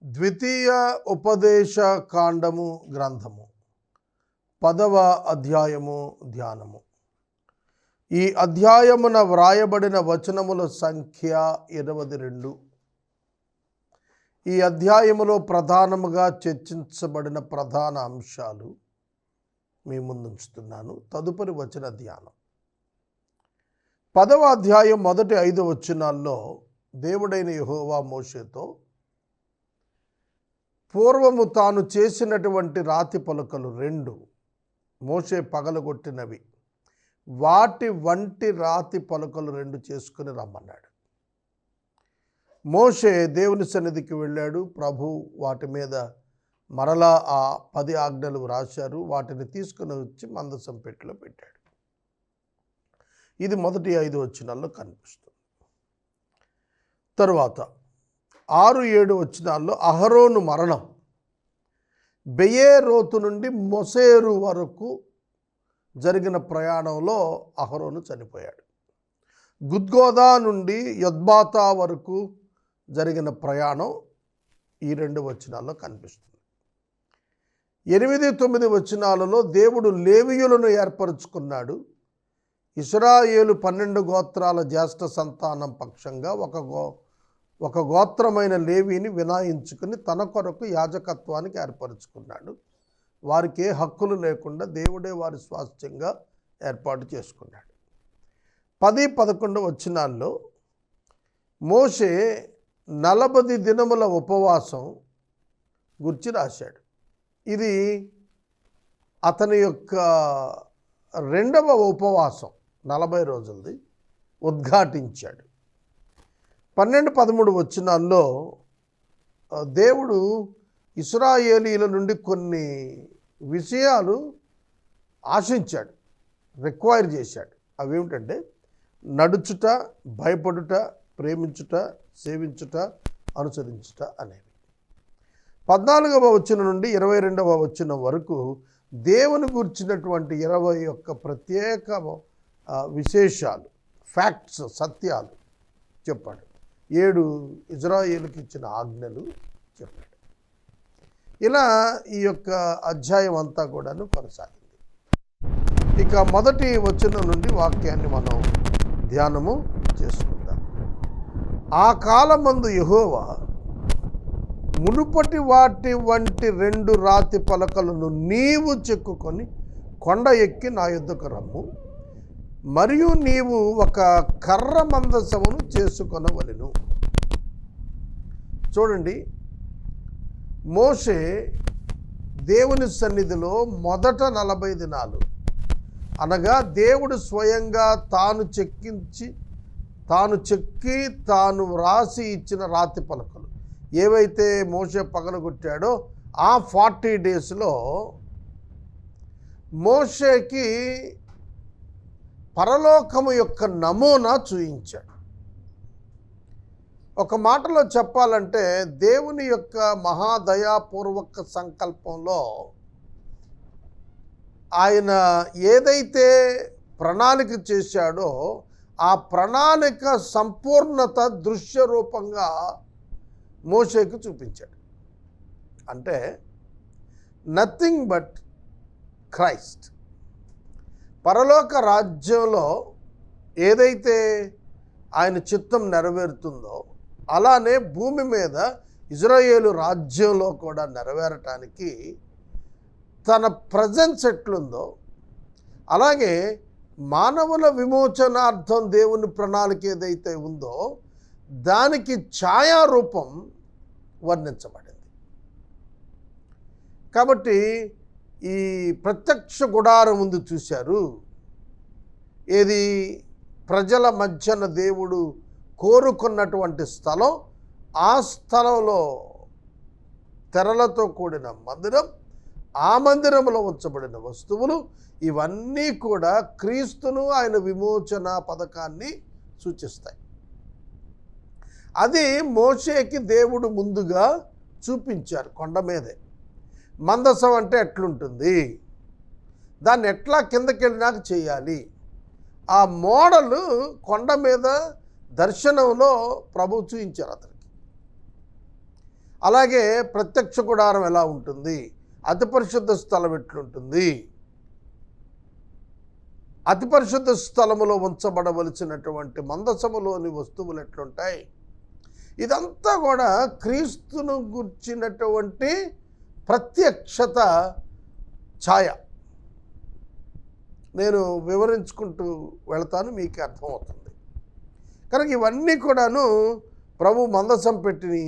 ద్వితీయ ఉపదేశ కాండము గ్రంథము 10వ అధ్యాయము ధ్యానము. ఈ అధ్యాయమున వ్రాయబడిన వచనముల సంఖ్య 22. ఈ అధ్యాయములో ప్రధానముగా చర్చించబడిన ప్రధాన అంశాలు మీ ముందుంచుతున్నాను. తదుపరి వచన ధ్యానం. 10వ అధ్యాయం మొదటి 5 వచనాల్లో దేవుడైన యెహోవా మోషేతో పూర్వము తాను చేసినటువంటి రాతి పలకలు 2 మోషే పగలగొట్టినవి, వాటి వంటి రాతి పలకలు 2 చేసుకుని రమ్మన్నాడు. మోషే దేవుని సన్నిధికి వెళ్ళాడు. ప్రభు వాటి మీద మరలా ఆ 10 ఆజ్ఞలు రాశారు. వాటిని తీసుకుని వచ్చి మందసం పెట్టెలో పెట్టాడు. ఇది మొదటి 5 వచనాల్లో కనిపిస్తుంది. తరువాత 6-7 వచనాల్లో అహరోను మరణం. బెయేరోతు నుండి మొసేరు వరకు జరిగిన ప్రయాణంలో అహరోను చనిపోయాడు. గుద్గోదా నుండి యొత్బాతా వరకు జరిగిన ప్రయాణం ఈ 2 వచనాల్లో కనిపిస్తుంది. 8-9 వచనాలలో దేవుడు లేవీయులను ఏర్పరచుకున్నాడు. ఇశ్రాయేలు 12 గోత్రాల జ్యేష్ఠ సంతానం పక్షంగా ఒక గోత్రమైన లేవీని వినాయించుకుని తన కొరకు యాజకత్వానికి ఏర్పరచుకున్నాడు. వారికి ఏ హక్కులు లేకుండా దేవుడే వారి స్వాస్థ్యంగా ఏర్పాటు చేసుకున్నాడు. 10-11 వచనాల్లో మోషే 40 దినముల ఉపవాసం గురించి రాశాడు. ఇది అతని యొక్క 2వ ఉపవాసం, 40 రోజులది ఉద్ఘాటించాడు. 12-13 వచనాల్లో దేవుడు ఇశ్రాయేలీల నుండి కొన్ని విషయాలు ఆశించాడు, రిక్వైర్ చేశాడు. అవేమిటంటే నడుచుట, భయపడుట, ప్రేమించుట, సేవించుట, అనుసరించుట అనేవి. 14వ వచనం నుండి 22వ వచనం వరకు దేవుని గురించినటువంటి 21 ప్రత్యేక విశేషాలు, ఫ్యాక్ట్స్, సత్యాలు చెప్పాడు. 7 ఇజ్రాయేలుకి ఇచ్చిన ఆజ్ఞలు చెప్పాడు. ఇలా ఈ యొక్క అధ్యాయం అంతా కూడాను కొనసాగింది. ఇక మొదటి వచనం నుండి వాక్యాన్ని మనం ధ్యానము చేసుకుందాం. ఆ కాలమందు యెహోవా మునుపటి వాటి వంటి 2 రాతి పలకలను నీవు చెక్కుకొని కొండ ఎక్కి నా యొద్దకు రమ్ము, మరియు నీవు ఒక కర్ర మందసమును చేసుకొనవలెను. చూడండి, మోషే దేవుని సన్నిధిలో మొదట 40 దినాలు అనగా దేవుడు స్వయంగా తాను చెక్కి తాను వ్రాసి ఇచ్చిన రాతి పలకలు ఏవైతే మోషే పగలగొట్టాడో ఆ 40 డేస్లో మోషేకి పరలోకము యొక్క నమూనా చూయించాడు. ఒక మాటలో చెప్పాలంటే దేవుని యొక్క మహాదయాపూర్వక సంకల్పంలో ఆయన ఏదైతే ప్రణాళిక చేశాడో ఆ ప్రణాళిక సంపూర్ణత దృశ్య రూపంగా మోషేకు చూపించాడు. అంటే నథింగ్ బట్ క్రైస్ట్. పరలోక రాజ్యంలో ఏదైతే ఆయన చిత్తం నెరవేరుతుందో అలానే భూమి మీద ఇజ్రాయేలు రాజ్యంలో కూడా నెరవేరటానికి తన ప్రజెన్స్ ఎట్లుందో అలాగే మానవుల విమోచనార్థం దేవుని ప్రణాళిక ఏదైతే ఉందో దానికి ఛాయారూపం వర్ణించబడింది. కాబట్టి ఈ ప్రత్యక్ష గుడారం ముందు చూశారు. ఏది ప్రజల మధ్యన దేవుడు కోరుకున్నటువంటి స్థలం. ఆ స్థలంలో తెరలతో కూడిన మందిరం, ఆ మందిరంలో ఉంచబడిన వస్తువులు, ఇవన్నీ కూడా క్రీస్తును, ఆయన విమోచన పథకాన్ని సూచిస్తాయి. అది మోషేకి దేవుడు ముందుగా చూపించారు కొండ మీదే. మందసం అంటే ఎట్లుంటుంది, దాన్ని ఎట్లా కిందకి వెళ్ళినాక చేయాలి, ఆ మోడల్ కొండ మీద దర్శనంలో ప్రభు చూయించారు అతనికి. అలాగే ప్రత్యక్ష గుడారం ఎలా ఉంటుంది, అతి పరిశుద్ధ స్థలం ఎట్లుంటుంది, అతి పరిశుద్ధ స్థలములో ఉంచబడవలసినటువంటి మందసములోని వస్తువులు ఎట్లుంటాయి, ఇదంతా కూడా క్రీస్తును గుర్చినటువంటి ప్రత్యక్షత ఛాయ. నేను వివరించుకుంటూ వెళతాను, మీకు అర్థమవుతుంది. కనుక ఇవన్నీ కూడాను ప్రభు మందసం పెట్టిని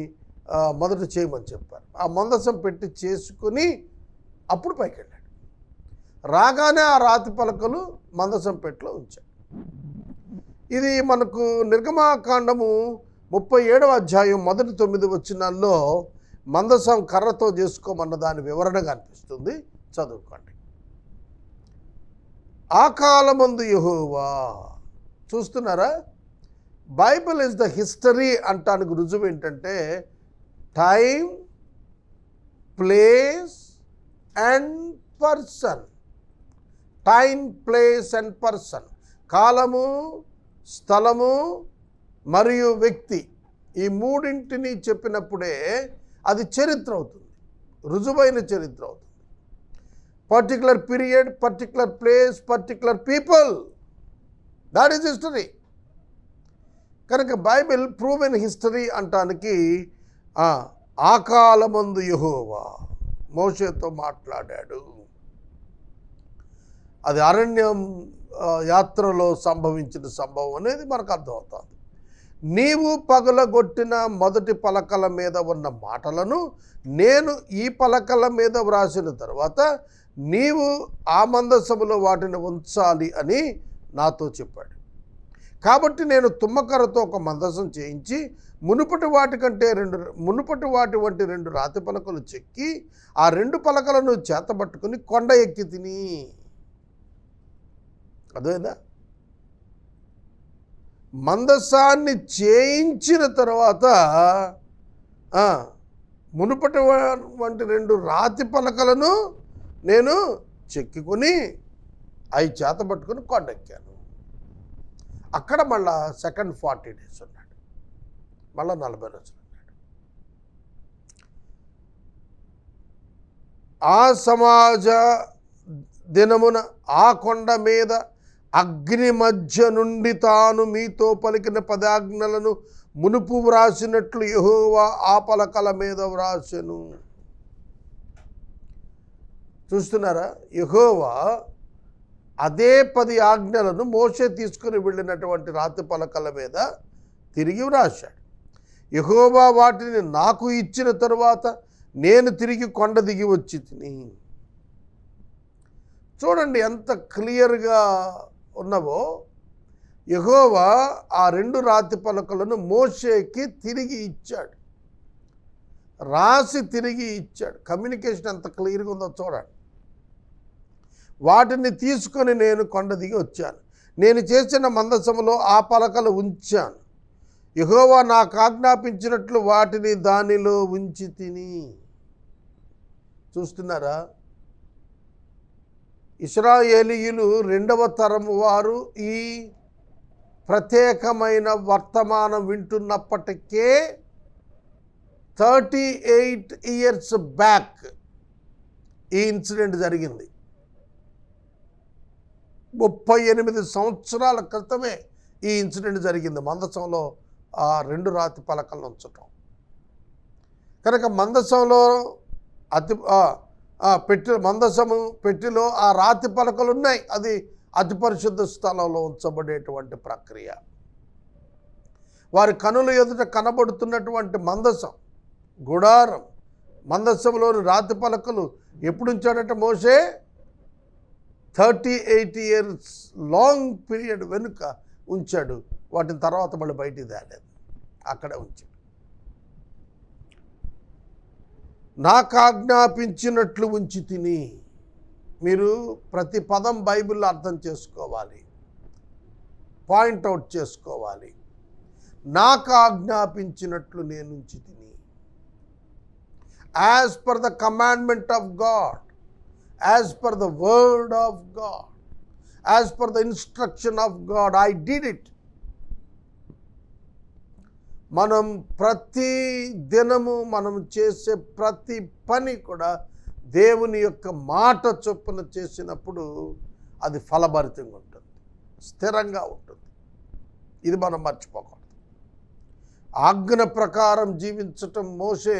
మొదట చేయమని చెప్పారు. ఆ మందసం పెట్టి చేసుకుని అప్పుడు పైకి వెళ్ళాడు. రాగానే ఆ రాతి పలకలు మందసం పెట్టిలో ఉంచాడు. ఇది మనకు నిర్గమాకాండము 37వ అధ్యాయం మొదటి 9 వచనాల్లో మందసం కర్రతో చేసుకోమన్న దాని వివరణగా అనిపిస్తుంది. చదువుకోండి. ఆ కాలమందు యెహోవా. చూస్తున్నారా, బైబిల్ ఇస్ ద హిస్టరీ అంటానికి రుజువు ఏంటంటే time, place and person. Time, place and person. కాలము, స్థలము మరియు వ్యక్తి, ఈ మూడింటిని చెప్పినప్పుడే అది చరిత్ర అవుతుంది, రుజువైన చరిత్ర అవుతుంది. Particular period, particular place, particular people, that is history. కనుక బైబిల్ ప్రూవెన్ హిస్టరీ అంటానికి ఆ కాలమందు యెహోవా మోషేతో మాట్లాడాడు. అది అరణ్యం యాత్రలో సంభవించిన సంభవం అనేది మనకు అర్థమవుతుంది. నీవు పగలగొట్టిన మొదటి పలకల మీద ఉన్న మాటలను నేను ఈ పలకల మీద వ్రాసిన తర్వాత నీవు ఆ మందసములో వాటిని ఉంచాలి అని నాతో చెప్పాడు. కాబట్టి నేను తుమ్మకర్రతో ఒక మందసం చేయించి మునుపటి వాటి వంటి 2 రాతి పలకలు చెక్కి ఆ 2 పలకలను చేతబట్టుకుని కొండ ఎక్కి తిని. అదేనా, మందసాన్ని చేయించిన తర్వాత మునుపటి వంటి 2 రాతి పలకలను నేను చెక్కుని అవి చేతబట్టుకుని కొండెక్కాను. అక్కడ మళ్ళా సెకండ్ 40 days ఉన్నాడు, మళ్ళా 40 రోజులు ఉన్నాడు. ఆ సమాజ దినమున ఆ కొండ మీద అగ్ని మధ్య నుండి తాను మీతో పలికిన 10 ఆజ్ఞలను మునుపు వ్రాసినట్లు యెహోవా ఆ పలకల మీద వ్రాసెను. చూస్తున్నారా, యెహోవా అదే 10 ఆజ్ఞలను మోషే తీసుకుని వెళ్ళినటువంటి రాతి పలకల మీద తిరిగి వ్రాశాడు. యెహోవా వాటిని నాకు ఇచ్చిన తరువాత నేను తిరిగి కొండ దిగి వచ్చి తిని. చూడండి ఎంత క్లియర్గా ఉన్నవో. యెహోవా ఆ 2 రాతి పలకలను మోషేకి తిరిగి ఇచ్చాడు, రాసి తిరిగి ఇచ్చాడు. కమ్యూనికేషన్ ఎంత క్లియర్గా ఉందో చూడండి. వాటిని తీసుకొని నేను కొండ దిగి వచ్చాను. నేను చేసిన మందసములో ఆ పలకలు ఉంచాను. యెహోవా నాకు ఆజ్ఞాపించినట్లు వాటిని దానిలో ఉంచి తిని. చూస్తున్నారా, ఇశ్రాయేలీయులు 2వ తరము వారు ఈ ప్రత్యేకమైన వర్తమానం వింటున్నప్పటికే 38 years బ్యాక్ ఈ ఇన్సిడెంట్ జరిగింది. 38 సంవత్సరాల క్రితమే ఈ ఇన్సిడెంట్ జరిగింది, మందసంలో ఆ 2 రాతి పలకలను ఉంచటం. కనుక మందసంలో మందసము పెట్టిలో ఆ రాతి పలకలు ఉన్నాయి. అది అతి పరిశుద్ధ స్థలంలో ఉంచబడేటువంటి ప్రక్రియ. వారి కనుల ఎదుట కనబడుతున్నటువంటి మందసం, గుడారం, మందసంలోని రాతి పలకలు ఎప్పుడు ఉంచాడట మోషే? 38 years లాంగ్ పీరియడ్ వెనుక ఉంచాడు. వాటిని తర్వాత మళ్ళీ బయటికి తేలేదు, అక్కడే ఉంచాడు. నాకు ఆజ్ఞాపించినట్లు ఉంచి తిని. మీరు ప్రతి పదం బైబిల్లో అర్థం చేసుకోవాలి, పాయింట్అవుట్ చేసుకోవాలి. నాకు ఆజ్ఞాపించినట్లు నేను ఉంచి తిని. As per the commandment of God, as per the word of God, as per the instruction of God, I did it. మనం ప్రతి దినము మనం చేసే ప్రతి పని కూడా దేవుని యొక్క మాట చొప్పున చేసినప్పుడు అది ఫలభరితంగా ఉంటుంది, స్థిరంగా ఉంటుంది. ఇది మనం మర్చిపోకూడదు. ఆజ్ఞ ప్రకారం జీవించటం మోషే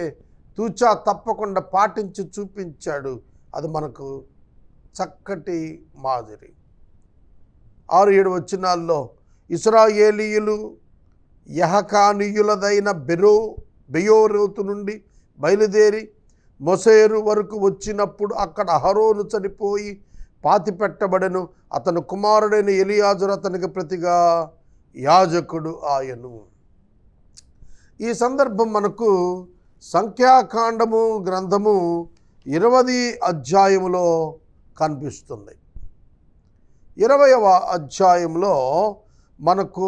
తూచా తప్పకుండా పాటించి చూపించాడు. అది మనకు చక్కటి మాదిరి. 6-7 వచనాల్లో ఇశ్రాయేలీయులు యహకానీయులదైన బెయోరోతు నుండి బయలుదేరి మొసేరు వరకు వచ్చినప్పుడు అక్కడ అహరోను చనిపోయి పాతిపెట్టబడెను. అతను కుమారుడైన ఎలియాజరు అతనికి ప్రతిగా యాజకుడు ఆయను. ఈ సందర్భం మనకు సంఖ్యాకాండము గ్రంథము 20వ అధ్యాయములో కనిపిస్తుంది. 20వ అధ్యాయంలో మనకు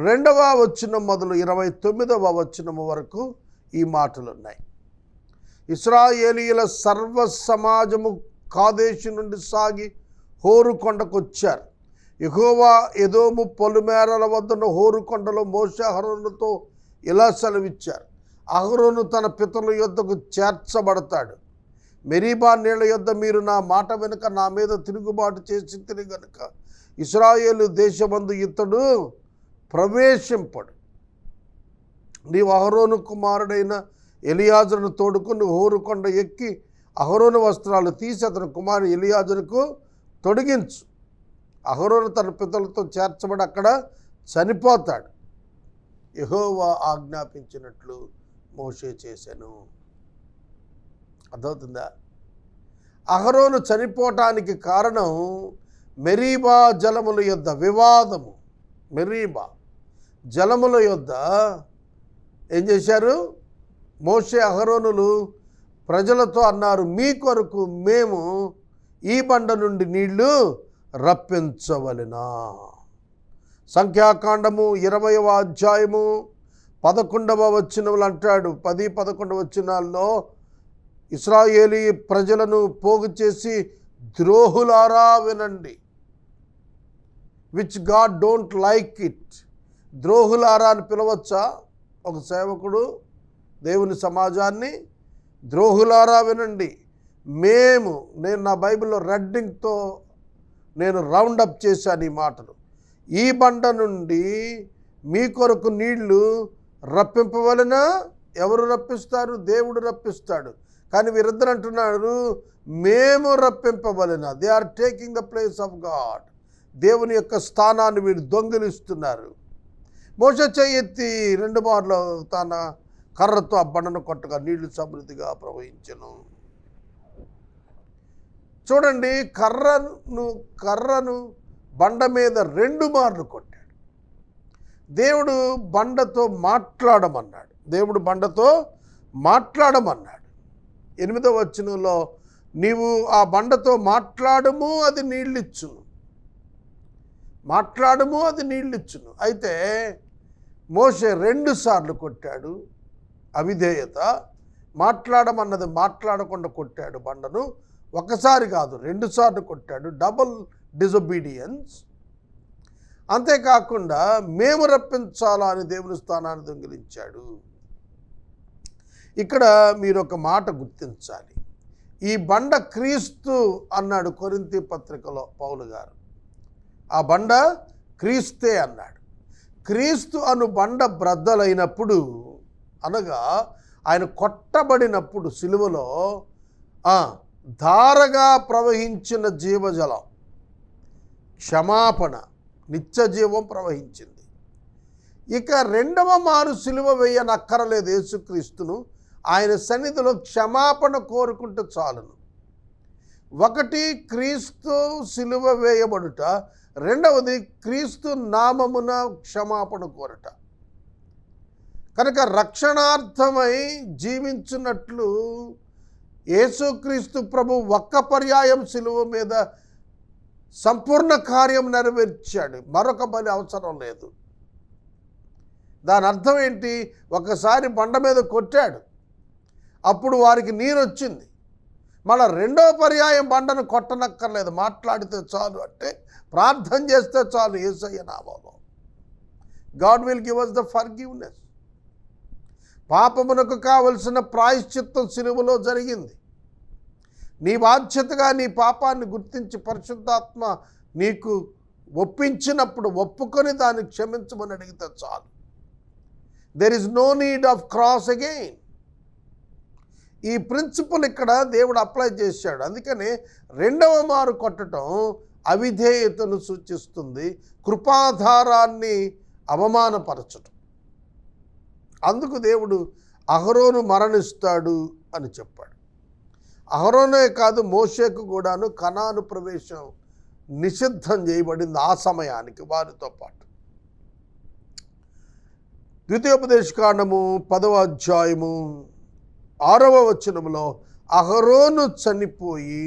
22వ వచనం మొదలు 29వ వచనం వరకు ఈ మాటలు ఉన్నాయి. ఇశ్రాయేలీయుల సర్వ సమాజము కాదేశు నుండి సాగి హోరు కొండకు వచ్చారు. యెహోవా ఎదోము పొలిమేరల వద్దన హోరు కొండలో మోషే అహరోనుతో ఇలా సెలవిచ్చారు. అహరోను తన పితరుల యొద్దకు చేర్చబడతాడు. మెరీబా నీళ్ల యొద్ద మీరు నా మాట వెనుక నా మీద తిరుగుబాటు చేసి గనుక ఇశ్రాయేలు దేశమందు ఇతడు ప్రవేశింపడు. నీవు అహరోను కుమారుడైన ఎలియాజరును తోడుకుని హోరు కొండ ఎక్కి అహరోను వస్త్రాలు తీసి అతని కుమారుడు ఎలియాజరుకు తొడిగించు. అహరోను తన పితరులతో చేర్చబడి అక్కడ చనిపోతాడు. యెహోవా ఆజ్ఞాపించినట్లు మోషే చేశాను. అర్థమవుతుందా? అహరోను చనిపోవటానికి కారణం మెరీబా జలముల యొద్ద వివాదము. మెరీబా జలముల యొద్ద ఏం చేశారు? మోషే అహరోనులు ప్రజలతో అన్నారు, మీ కొరకు మేము ఈ బండ నుండి నీళ్లు రప్పించవలెనా. సంఖ్యాకాండము 20వ అధ్యాయము 11వ వచనములు అంటాడు. 10-11 వచనాల్లో ఇశ్రాయేలీ ప్రజలను పోగు చేసి, ద్రోహులారా వినండి, which God don't like it. ద్రోహులారా అని పిలవచ్చా ఒక సేవకుడు దేవుని సమాజాన్ని? ద్రోహులారా వినండి, నేను నా బైబిల్లో రెడ్డింగ్తో నేను రౌండప్ చేశాను ఈ మాటలు. ఈ బండ నుండి మీ కొరకు నీళ్లు రప్పింపవలెనా? ఎవరు రప్పిస్తారు? దేవుడు రప్పిస్తాడు. కానీ వీరిద్దరు అంటున్నారు, మేము రప్పింపవలెనా. They are taking the place of God. దేవుని యొక్క స్థానాన్ని వీరు దొంగిలిస్తున్నారు. మోషే చెయ్యెత్తి 2 మార్లు తన కర్రతో ఆ బండను కొట్టగా నీళ్లు సమృద్ధిగా ప్రవహించెను. చూడండి, కర్రను బండ మీద 2 మార్లు కొట్టాడు. దేవుడు బండతో మాట్లాడమన్నాడు. 8వ వచనంలో నీవు ఆ బండతో మాట్లాడము, అది నీళ్ళిచ్చును. అయితే మోషే 2 సార్లు కొట్టాడు. అవిధేయత. మాట్లాడమన్నది మాట్లాడకుండా కొట్టాడు బండను. ఒకసారి కాదు, 2 సార్లు కొట్టాడు. Double disobedience. అంతేకాకుండా మేము రప్పించాలా అని దేవుని స్థానాన్ని దొంగిలించాడు. ఇక్కడ మీరు ఒక మాట గుర్తించాలి. ఈ బండ క్రీస్తు అన్నాడు కొరింథీ పత్రికలో పౌలు గారు. ఆ బండ క్రీస్తే అన్నాడు. క్రీస్తు అను బండ బ్రద్దలైనప్పుడు, అనగా ఆయన కొట్టబడినప్పుడు సిలువలో ధారగా ప్రవహించిన జీవజలం, క్షమాపణ, నిత్యజీవం ప్రవహించింది. ఇక 2వ మారు సిలువ వేయనక్కరలేదు యేసుక్రీస్తును. ఆయన సన్నిధిలో క్షమాపణ కోరుకుంటే చాలును. 1 క్రీస్తు సిలువ వేయబడుట, 2వది క్రీస్తు నామమున క్షమాపణ కోరట. కనుక రక్షణార్థమై జీవించున్నట్లు యేసుక్రీస్తు ప్రభు ఒక్క పర్యాయం సిలువ మీద సంపూర్ణ కార్యం నెరవేర్చాడు. మరొక బలి అవసరం లేదు. దాని అర్థం ఏంటి? ఒకసారి బండ మీద కొట్టాడు, అప్పుడు వారికి నీరు వచ్చింది. మళ్ళీ 2వ పర్యాయం బండను కొట్టనక్కర్లేదు. మాట్లాడితే చాలు, అంటే ప్రార్థన చేస్తే చాలు యేసయ్య నామములో. God will give us the forgiveness. పాపమునకు కావలసిన ప్రాయశ్చిత్తం సిలువలో జరిగింది. నీ బాధ్యతగా నీ పాపాన్ని గుర్తించి పరిశుద్ధాత్మ నీకు ఒప్పించినప్పుడు ఒప్పుకొని దాన్ని క్షమించమని అడిగితే చాలు. There is no need of cross again. ఈ ప్రిన్సిపల్ ఇక్కడ దేవుడు అప్లై చేశాడు. అందుకని రెండవ మారు కొట్టడం అవిధేయతను సూచిస్తుంది, కృపాధారాన్ని అవమానపరచడం. అందుకు దేవుడు అహరోను మరణిస్తాడు అని చెప్పాడు. అహరోనే కాదు, మోషేకు కూడాను కనాను ప్రవేశం నిషిద్ధం చేయబడింది ఆ సమయానికి వారితో పాటు. ద్వితీయోపదేశకాండము 10వ అధ్యాయము 6వ వచనంలో అహరోను చనిపోయి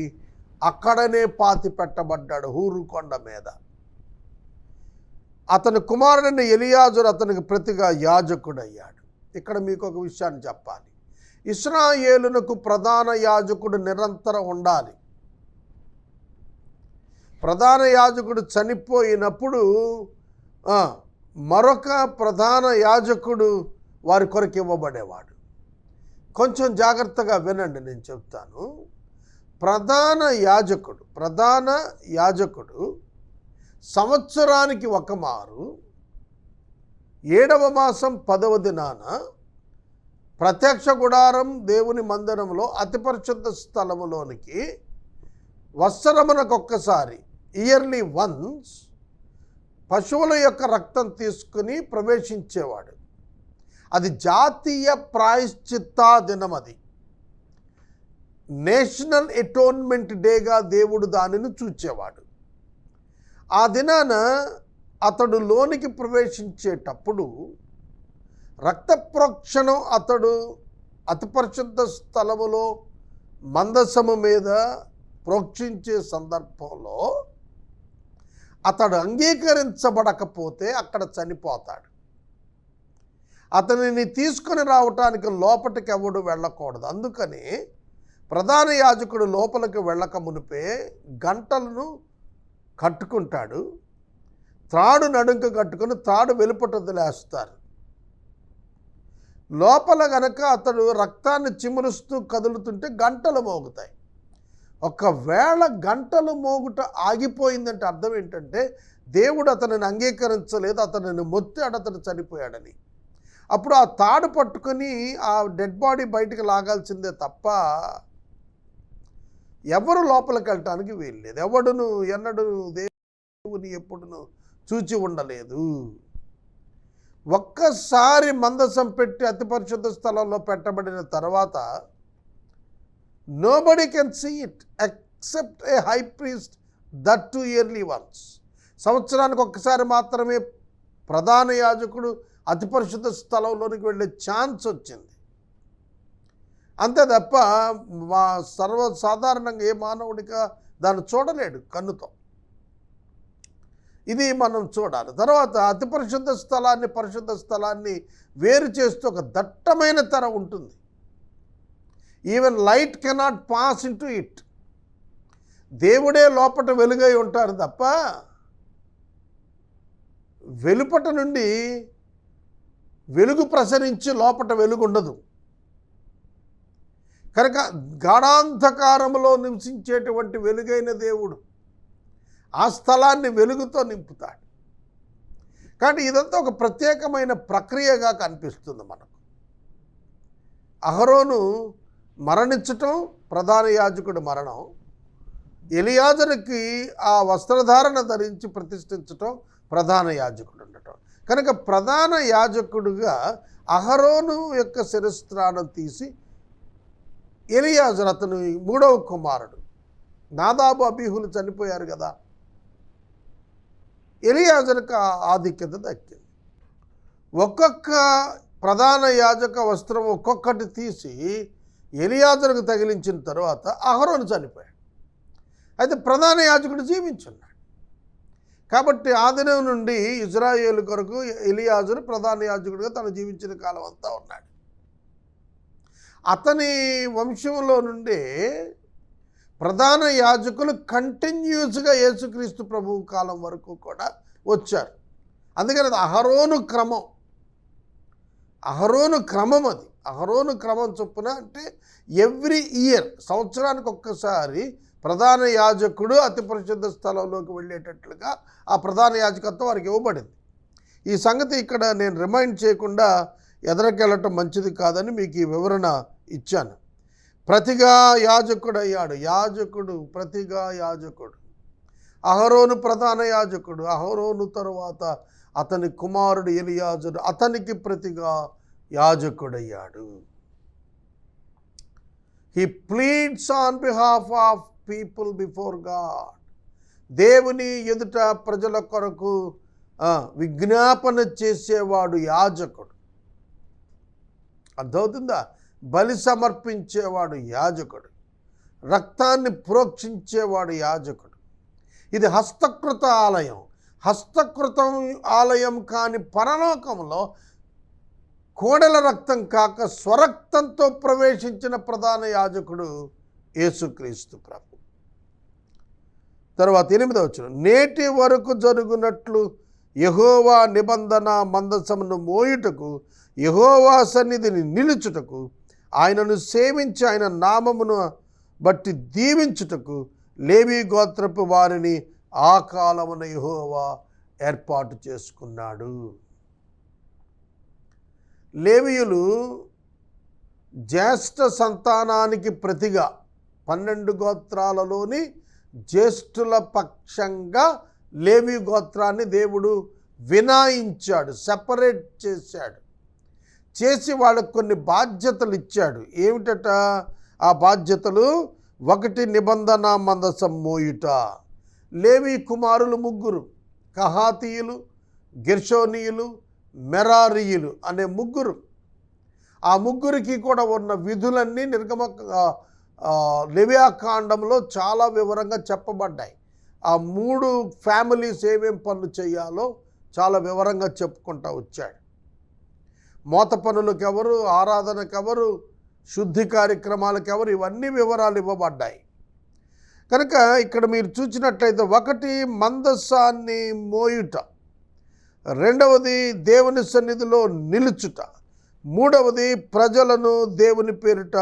అక్కడనే పాతి పెట్టబడ్డాడు హూరు కొండ మీద. అతని కుమారుడైన ఎలియాజరు అతనికి ప్రతిగా యాజకుడయ్యాడు. ఇక్కడ మీకు ఒక విషయాన్ని చెప్పాలి. ఇశ్రాయేలునకు ప్రధాన యాజకుడు నిరంతరం ఉండాలి. ప్రధాన యాజకుడు చనిపోయినప్పుడు మరొక ప్రధాన యాజకుడు వారి కొరకు ఇవ్వబడేవాడు. కొంచెం జాగ్రత్తగా వినండి, నేను చెప్తాను. ప్రధాన యాజకుడు సంవత్సరానికి ఒక మారు 7వ మాసం 10వ దినాన ప్రత్యక్ష గుడారం దేవుని మందిరంలో అతి పరిశుద్ధ స్థలములోనికి వత్సరమునకొక్కసారి ఇయర్లీ వన్స్ పశువుల యొక్క రక్తం తీసుకుని ప్రవేశించేవాడు. అది జాతీయ ప్రాయశ్చిత్తా దినం. అది నేషనల్ ఎటోన్మెంట్ డేగా దేవుడు దానిని చూచేవాడు. ఆ దినాన అతడు లోనికి ప్రవేశించేటప్పుడు రక్త ప్రోక్షణం అతడు అతి పరిశుద్ధ స్థలములో మందసము మీద ప్రోక్షించే సందర్భంలో అతడు అంగీకరించబడకపోతే అక్కడ చనిపోతాడు. అతనిని తీసుకొని రావటానికి లోపలికి ఎవడు వెళ్ళకూడదు. అందుకని ప్రధాన యాజకుడు లోపలికి వెళ్ళక మునిపే గంటలను కట్టుకుంటాడు. త్రాడు నడుంక కట్టుకుని త్రాడు వెలుపట వదిలేస్తారు. లోపల గనక అతడు రక్తాన్ని చిమురుస్తూ కదులుతుంటే గంటలు మోగుతాయి. ఒకవేళ గంటలు మోగుట ఆగిపోయిందంటే అర్థం ఏంటంటే దేవుడు అతనిని అంగీకరించలేదు, అతనిని మొత్తాడు, అతను చనిపోయాడని. అప్పుడు ఆ తాడు పట్టుకొని ఆ డెడ్ బాడీ బయటకు లాగాల్సిందే తప్ప ఎవరు లోపలికి వెళ్ళటానికి వీల్లేదు. ఎవడును ఎన్నడూ దేవుని ఎప్పుడును చూచి ఉండలేదు. ఒక్కసారి మందసం పెట్టి అతి పరిశుద్ధ స్థలంలో పెట్టబడిన తర్వాత nobody can see it except a high priest, that to yearly once. సంవత్సరానికి ఒక్కసారి మాత్రమే ప్రధాన యాజకుడు అతి పరిశుద్ధ స్థలంలోనికి వెళ్ళే ఛాన్స్ వచ్చింది. అంతే తప్ప సర్వసాధారణంగా ఏ మానవుడిగా దాన్ని చూడలేడు కన్నుతో. ఇది మనం చూడాలి. తర్వాత అతి పరిశుద్ధ స్థలాన్ని వేరు చేస్తూ ఒక దట్టమైన తెర ఉంటుంది. Even light cannot pass into it. దేవుడే లోపట వెలుగై ఉంటారు తప్ప వెలుపట నుండి వెలుగు ప్రసరించి లోపట వెలుగు ఉండదు. కనుక గాఢాంధకారములో నివసించేటువంటి వెలుగైన దేవుడు ఆ స్థలాన్ని వెలుగుతో నింపుతాడు. కానీ ఇదంతా ఒక ప్రత్యేకమైన ప్రక్రియగా కనిపిస్తుంది మనకు. అహరోను మరణించటం, ప్రధాన యాజకుడి మరణం, ఎలియాజరుకి ఆ వస్త్రధారణ ధరించి ప్రతిష్ఠించటం, ప్రధాన యాజకుడు ఉండటం. కనుక ప్రధాన యాజకుడుగా అహరోను యొక్క శిరస్త్రాణం తీసి ఎలియాజరు అతను 3వ కుమారుడు, నాదాబు అబీహులు చనిపోయారు కదా, ఎలియాజరుకు ఆధిక్యత దక్కింది. ఒక్కొక్క ప్రధాన యాజక వస్త్రం ఒక్కొక్కటి తీసి ఎలియాజరుకు తగిలించిన తర్వాత అహరోను చనిపోయాడు. అయితే ప్రధాన యాజకుడు జీవించున్నాడు. కాబట్టి ఆ దినం నుండి ఇజ్రాయేలు కొరకు ఎలియాజరు ప్రధాన యాజకుడిగా తను జీవించిన కాలం అంతా ఉన్నాడు. అతని వంశంలో నుండే ప్రధాన యాజకులు కంటిన్యూస్గా యేసుక్రీస్తు ప్రభువు కాలం వరకు కూడా వచ్చారు. అందుకని అది అహరోను క్రమం, అహరోను క్రమం. అది అహరోను క్రమం చొప్పున అంటే ఎవ్రీ ఇయర్, సంవత్సరానికి ఒక్కసారి ప్రధాన యాజకుడు అతి పరిశుద్ధ స్థలంలోకి వెళ్ళేటట్లుగా ఆ ప్రధాన యాజకత్వం వారికి ఇవ్వబడింది. ఈ సంగతి ఇక్కడ నేను రిమైండ్ చేయకుండా ఎదరకెళ్ళటం మంచిది కాదని మీకు ఈ వివరణ ఇచ్చాను. ప్రతిగా యాజకుడు అయ్యాడు, యాజకుడు ప్రతిగా యాజకుడు. అహరోను ప్రధాన యాజకుడు, అహరోను తరువాత అతని కుమారుడు ఎలియాజరు అతనికి ప్రతిగా యాజకుడయ్యాడు. He pleads on behalf of people before God. దేవుని ఎదుట ప్రజల కొరకు విజ్ఞాపన చేసేవాడు యాజకుడు. అర్థమవుతుందా? బలి సమర్పించేవాడు యాజకుడు, రక్తాన్ని ప్రోక్షించేవాడు యాజకుడు. ఇది హస్తకృత ఆలయం. హస్తకృతం ఆలయం కాని పరలోకంలో కోడెల రక్తం కాక స్వరక్తంతో ప్రవేశించిన ప్రధాన యాజకుడు యేసుక్రీస్తు ప్రభు. తర్వాత 8వ వచనం, నేటి వరకు జరుగునట్లు యెహోవా నిబంధన మందసమును మోయుటకు, యెహోవా సన్నిధిని నిలుచుటకు, ఆయనను సేవించి ఆయన నామమును బట్టి దీవించుటకు లేవీ గోత్రపు వారిని ఆ కాలమున యెహోవా ఏర్పాటు చేసుకున్నాడు. లేవీయులు జ్యేష్ఠ సంతానానికి ప్రతిగా 12 గోత్రాలలోని జ్యేష్ఠుల పక్షంగా లేవీ గోత్రాన్ని దేవుడు వినాయించాడు, సెపరేట్ చేశాడు. చేసి వాళ్ళకు కొన్ని బాధ్యతలు ఇచ్చాడు. ఏమిటట ఆ బాధ్యతలు? 1 నిబంధన మందసం మోయుట. లేవీ కుమారులు 3, కహాతీయులు, గెర్షోనీయులు, మెరారీయులు అనే 3. ఆ 3కి కూడా ఉన్న విధులన్నీ లేవియాకాండంలో చాలా వివరంగా చెప్పబడ్డాయి. ఆ 3 ఫ్యామిలీస్ ఏమేం పనులు చేయాలో చాలా వివరంగా చెప్పుకుంటూ వచ్చాడు. మోత పనులకు ఎవరు, ఆరాధనకు ఎవరు, శుద్ధి కార్యక్రమాలకు ఎవరు, ఇవన్నీ వివరాలు ఇవ్వబడ్డాయి. కనుక ఇక్కడ మీరు చూసినట్లయితే 1 మందసాన్ని మోయుట, 2వది దేవుని సన్నిధిలో నిలుచుట, 3వది ప్రజలను దేవుని పేరిట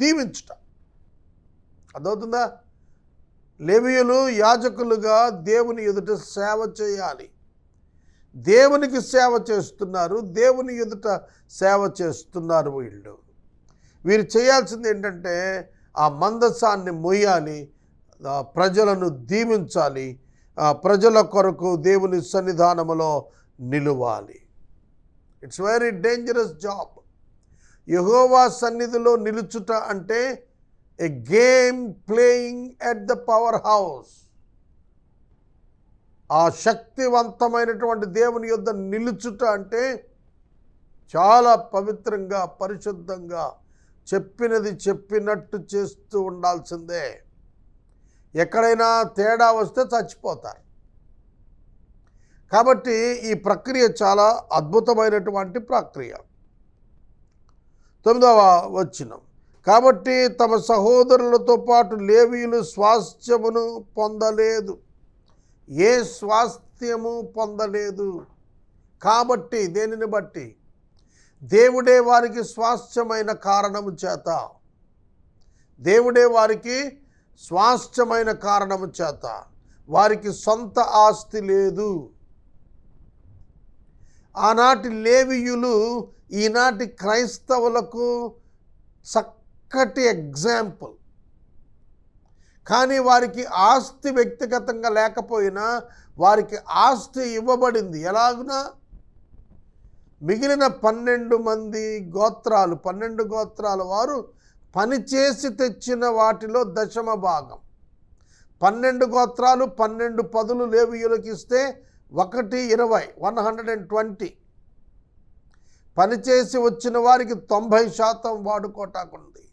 దీవించుట. అదవుతుందా? లేవీయులు యాజకులుగా దేవుని ఎదుట సేవ చేయాలి. దేవునికి సేవ చేస్తున్నారు, దేవుని ఎదుట సేవ చేస్తున్నారు. వీరు చేయాల్సింది ఏంటంటే ఆ మందసాన్ని మొయ్యాలి, ప్రజలను దీవించాలి, ప్రజల కొరకు దేవుని సన్నిధానములో నిలువాలి. It's very dangerous job. యెహోవా సన్నిధిలో నిలుచుట అంటే a game playing at the power house. ఆ శక్తివంతమైనటువంటి దేవుని యొద్ద నిలుచుట అంటే చాలా పవిత్రంగా, పరిశుద్ధంగా, చెప్పినది చెప్పినట్టు చేస్తూ ఉండాల్సిందే. ఎక్కడైనా తేడా వస్తే చచ్చిపోతారు. కాబట్టి ఈ ప్రక్రియ చాలా అద్భుతమైనటువంటి ప్రక్రియ. 9వ వచనం, కాబట్టి తమ సహోదరులతో పాటు లేవీయులు స్వాస్థ్యమును పొందలేదు. ఏ స్వాస్థ్యము పొందలేదు. కాబట్టి దేనిని బట్టి? దేవుడే వారికి స్వాస్థ్యమైన కారణము చేత, దేవుడే వారికి స్వాస్థ్యమైన కారణము చేత వారికి సొంత ఆస్తి లేదు. ఆనాటి లేవీయులు ఈనాటి క్రైస్తవులకు చక్కటి ఎగ్జాంపుల్. కానీ వారికి ఆస్తి వ్యక్తిగతంగా లేకపోయినా వారికి ఆస్తి ఇవ్వబడింది. ఎలాగునా? మిగిలిన 12 గోత్రాలు, 12 గోత్రాల వారు పనిచేసి తెచ్చిన వాటిలో 10వ భాగం. 12 గోత్రాలు 12 పదులు లేవీయులకు ఇస్తే 120 పనిచేసి వచ్చిన వారికి 90% వాడుకోటాకుంది.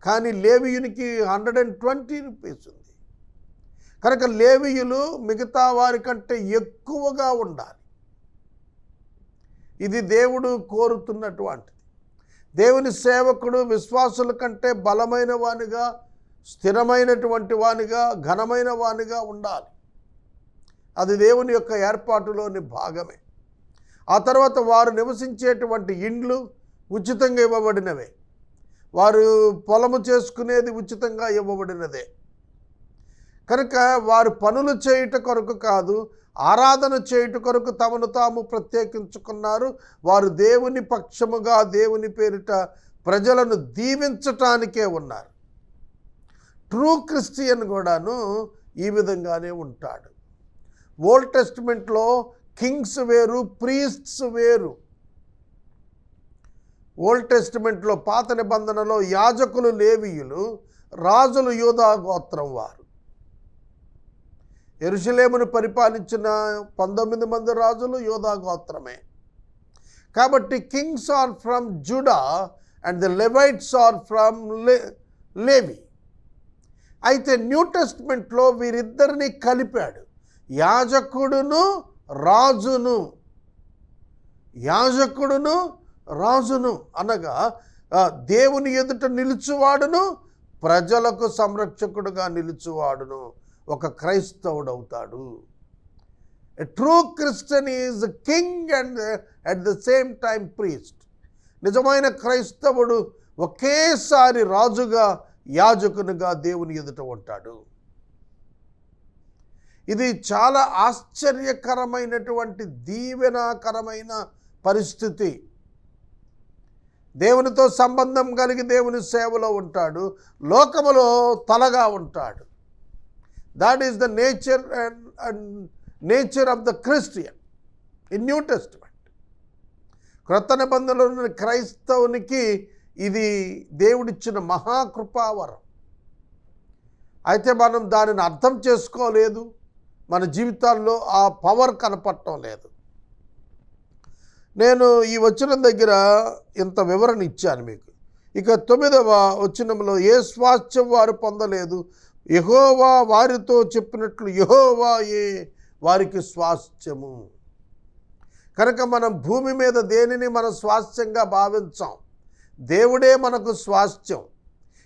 కానీ లేవీయునికి 120 రూపీస్ ఉంది. కనుక లేవీయులు మిగతా వారి కంటే ఎక్కువగా ఉండాలి. ఇది దేవుడు కోరుతున్నటువంటిది. దేవుని సేవకుడు విశ్వాసుల కంటే బలమైన వానిగా, స్థిరమైనటువంటి వానిగా, ఘనమైన వానిగా ఉండాలి. అది దేవుని యొక్క ఏర్పాటులోని భాగమే. ఆ తర్వాత వారు నివసించేటువంటి ఇండ్లు ఉచితంగా ఇవ్వబడినవే, వారు పొలము చేసుకునేది ఉచితంగా ఇవ్వబడినదే. కనుక వారు పనులు చేయుట కొరకు కాదు, ఆరాధన చేయుట కొరకు తమను తాము ప్రత్యేకించుకున్నారు. వారు దేవుని పక్షముగా దేవుని పేరిట ప్రజలను దీవించటానికే ఉన్నారు. ట్రూ క్రిస్టియన్ కూడాను ఈ విధంగానే ఉంటాడు. ఓల్డ్ టెస్టిమెంట్లో కింగ్స్ వేరు, ప్రీస్ట్స్ వేరు. ఓల్డ్ టెస్టిమెంట్లో పాత నిబంధనలో యాజకులు లేవీయులు, రాజులు యూదా గోత్రం వారు. యెరూషలేమును పరిపాలించిన 19 మంది రాజులు యూదా గోత్రమే. కాబట్టి kings are from Judah and the Levites are from Levi. అయితే న్యూ టెస్టిమెంట్లో వీరిద్దరిని కలిపాడు, యాజకుడును రాజును. యాజకుడును రాజును అనగా దేవుని ఎదుట నిలుచువాడును, ప్రజలకు సంరక్షకుడుగా నిలుచువాడును ఒక క్రైస్తవుడు అవుతాడు. A true Christian is king and at the same time priest. నిజమైన క్రైస్తవుడు ఒకేసారి రాజుగా, యాజకునిగా దేవుని ఎదుట ఉంటాడు. ఇది చాలా ఆశ్చర్యకరమైనటువంటి దీవెనాకరమైన పరిస్థితి. దేవునితో సంబంధం కలిగి దేవుని సేవలో ఉంటాడు, లోకములో తలగా ఉంటాడు. That is the nature of the Christian in new testament. క్రొత్త నిబంధనలోని క్రైస్తవునికి ఇది దేవుడిచ్చిన మహాకృపావరం. అయితే మనం దానిని అర్థం చేసుకోలేదు, మన జీవితాల్లో ఆ పవర్ కనపడటం లేదు. నేను ఈ వచనం దగ్గర ఇంత వివరణ ఇచ్చాను మీకు. ఇక 9వ వచనంలో ఏ స్వాస్థ్యం వారు పొందలేదు, యెహోవా వారితో చెప్పినట్లు యెహోవా వారికి స్వాస్థ్యము. కనుక మనం భూమి మీద దేనిని మనం స్వాస్థ్యంగా భావించాం, దేవుడే మనకు స్వాస్థ్యం.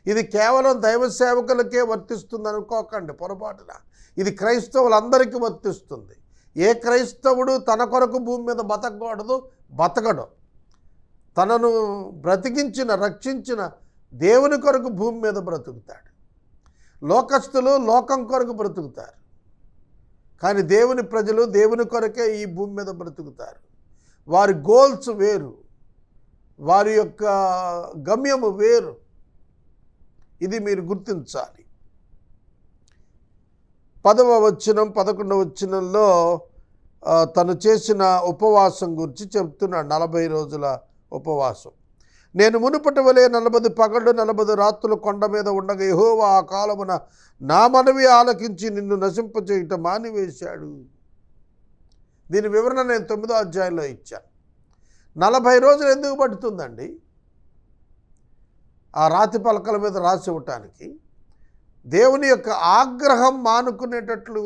ఇది కేవలం దైవ సేవకులకే వర్తిస్తుంది అనుకోకండి పొరపాటున. ఇది క్రైస్తవులందరికీ వర్తిస్తుంది. ఏ క్రైస్తవుడు తన కొరకు భూమి మీద బతకడు. తనను బ్రతికించిన, రక్షించిన దేవుని కొరకు భూమి మీద బ్రతుకుతాడు. లోకస్తులు లోకం కొరకు బ్రతుకుతారు, కానీ దేవుని ప్రజలు దేవుని కొరకే ఈ భూమి మీద బ్రతుకుతారు. వారి గోల్స్ వేరు, వారి యొక్క గమ్యము వేరు. ఇది మీరు గుర్తించాలి. 10వ వచనం 11వ వచనంలో తను చేసిన ఉపవాసం గురించి చెప్తున్నాడు. 40 రోజుల ఉపవాసం. నేను మునుపటి వలె 40 పగళ్ళు 40 రాత్రులు కొండ మీద ఉండగా యెహోవా ఆ కాలమున నా మనవి ఆలకించి నిన్ను నశింపచేయుట మానివేశాడు. దీని వివరణ నేను 9వ అధ్యాయంలో ఇచ్చాను. 40 రోజులు ఎందుకు పడుతుందండి ఆ రాతి పలకల మీద రాసి ఇవ్వటానికి? దేవుని యొక్క ఆగ్రహం మానుకునేటట్లు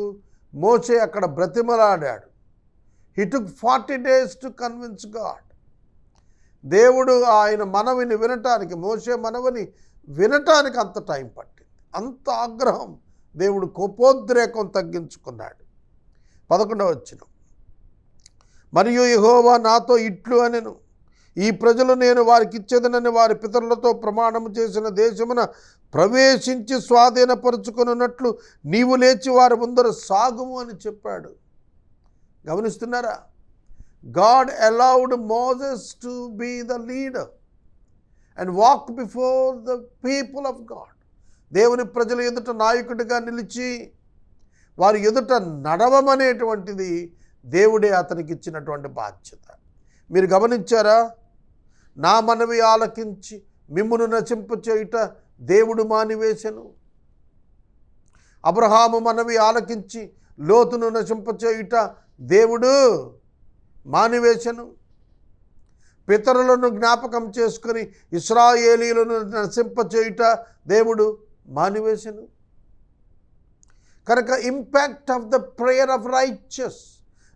మోషే అక్కడ బ్రతిమలాడాడు. He took 40 days to convince God. దేవుడు ఆయన మనవిని వినటానికి, మోషే మనవిని వినటానికి అంత టైం పట్టింది. అంత ఆగ్రహం, దేవుడు కోపోద్రేకం తగ్గించుకున్నాడు. 11వ వచనం, మరియు యెహోవా నాతో ఇట్లు అనెను, ఈ ప్రజలు నేను వారికి ఇచ్చేదనని వారి పితరులతో ప్రమాణము చేసిన దేశమున ప్రవేశించి స్వాధీనపరుచుకున్నట్లు నీవు లేచి వారి ముందర సాగుము అని చెప్పాడు. గమనిస్తున్నారా? God allowed Moses to be the leader and walk before the people of God. దేవుని ప్రజల ఎదుట నాయకుడిగా నిలిచి వారి ఎదుట నడవమనేటువంటిది దేవుడే అతనికి ఇచ్చినటువంటి బాధ్యత. మీరు గమనించారా? నా మనవి ఆలకించి మిమ్మును నశింపచేయుట దేవుడు మానివేశను. అబ్రహాము మనవి ఆలకించి లోతును నశింపచేయుట దేవుడు మానివేశను. పితరులను జ్ఞాపకం చేసుకుని ఇశ్రాయేలీయులను నశింపచేయుట దేవుడు మానివేశను. కనుక impact of the prayer of righteous,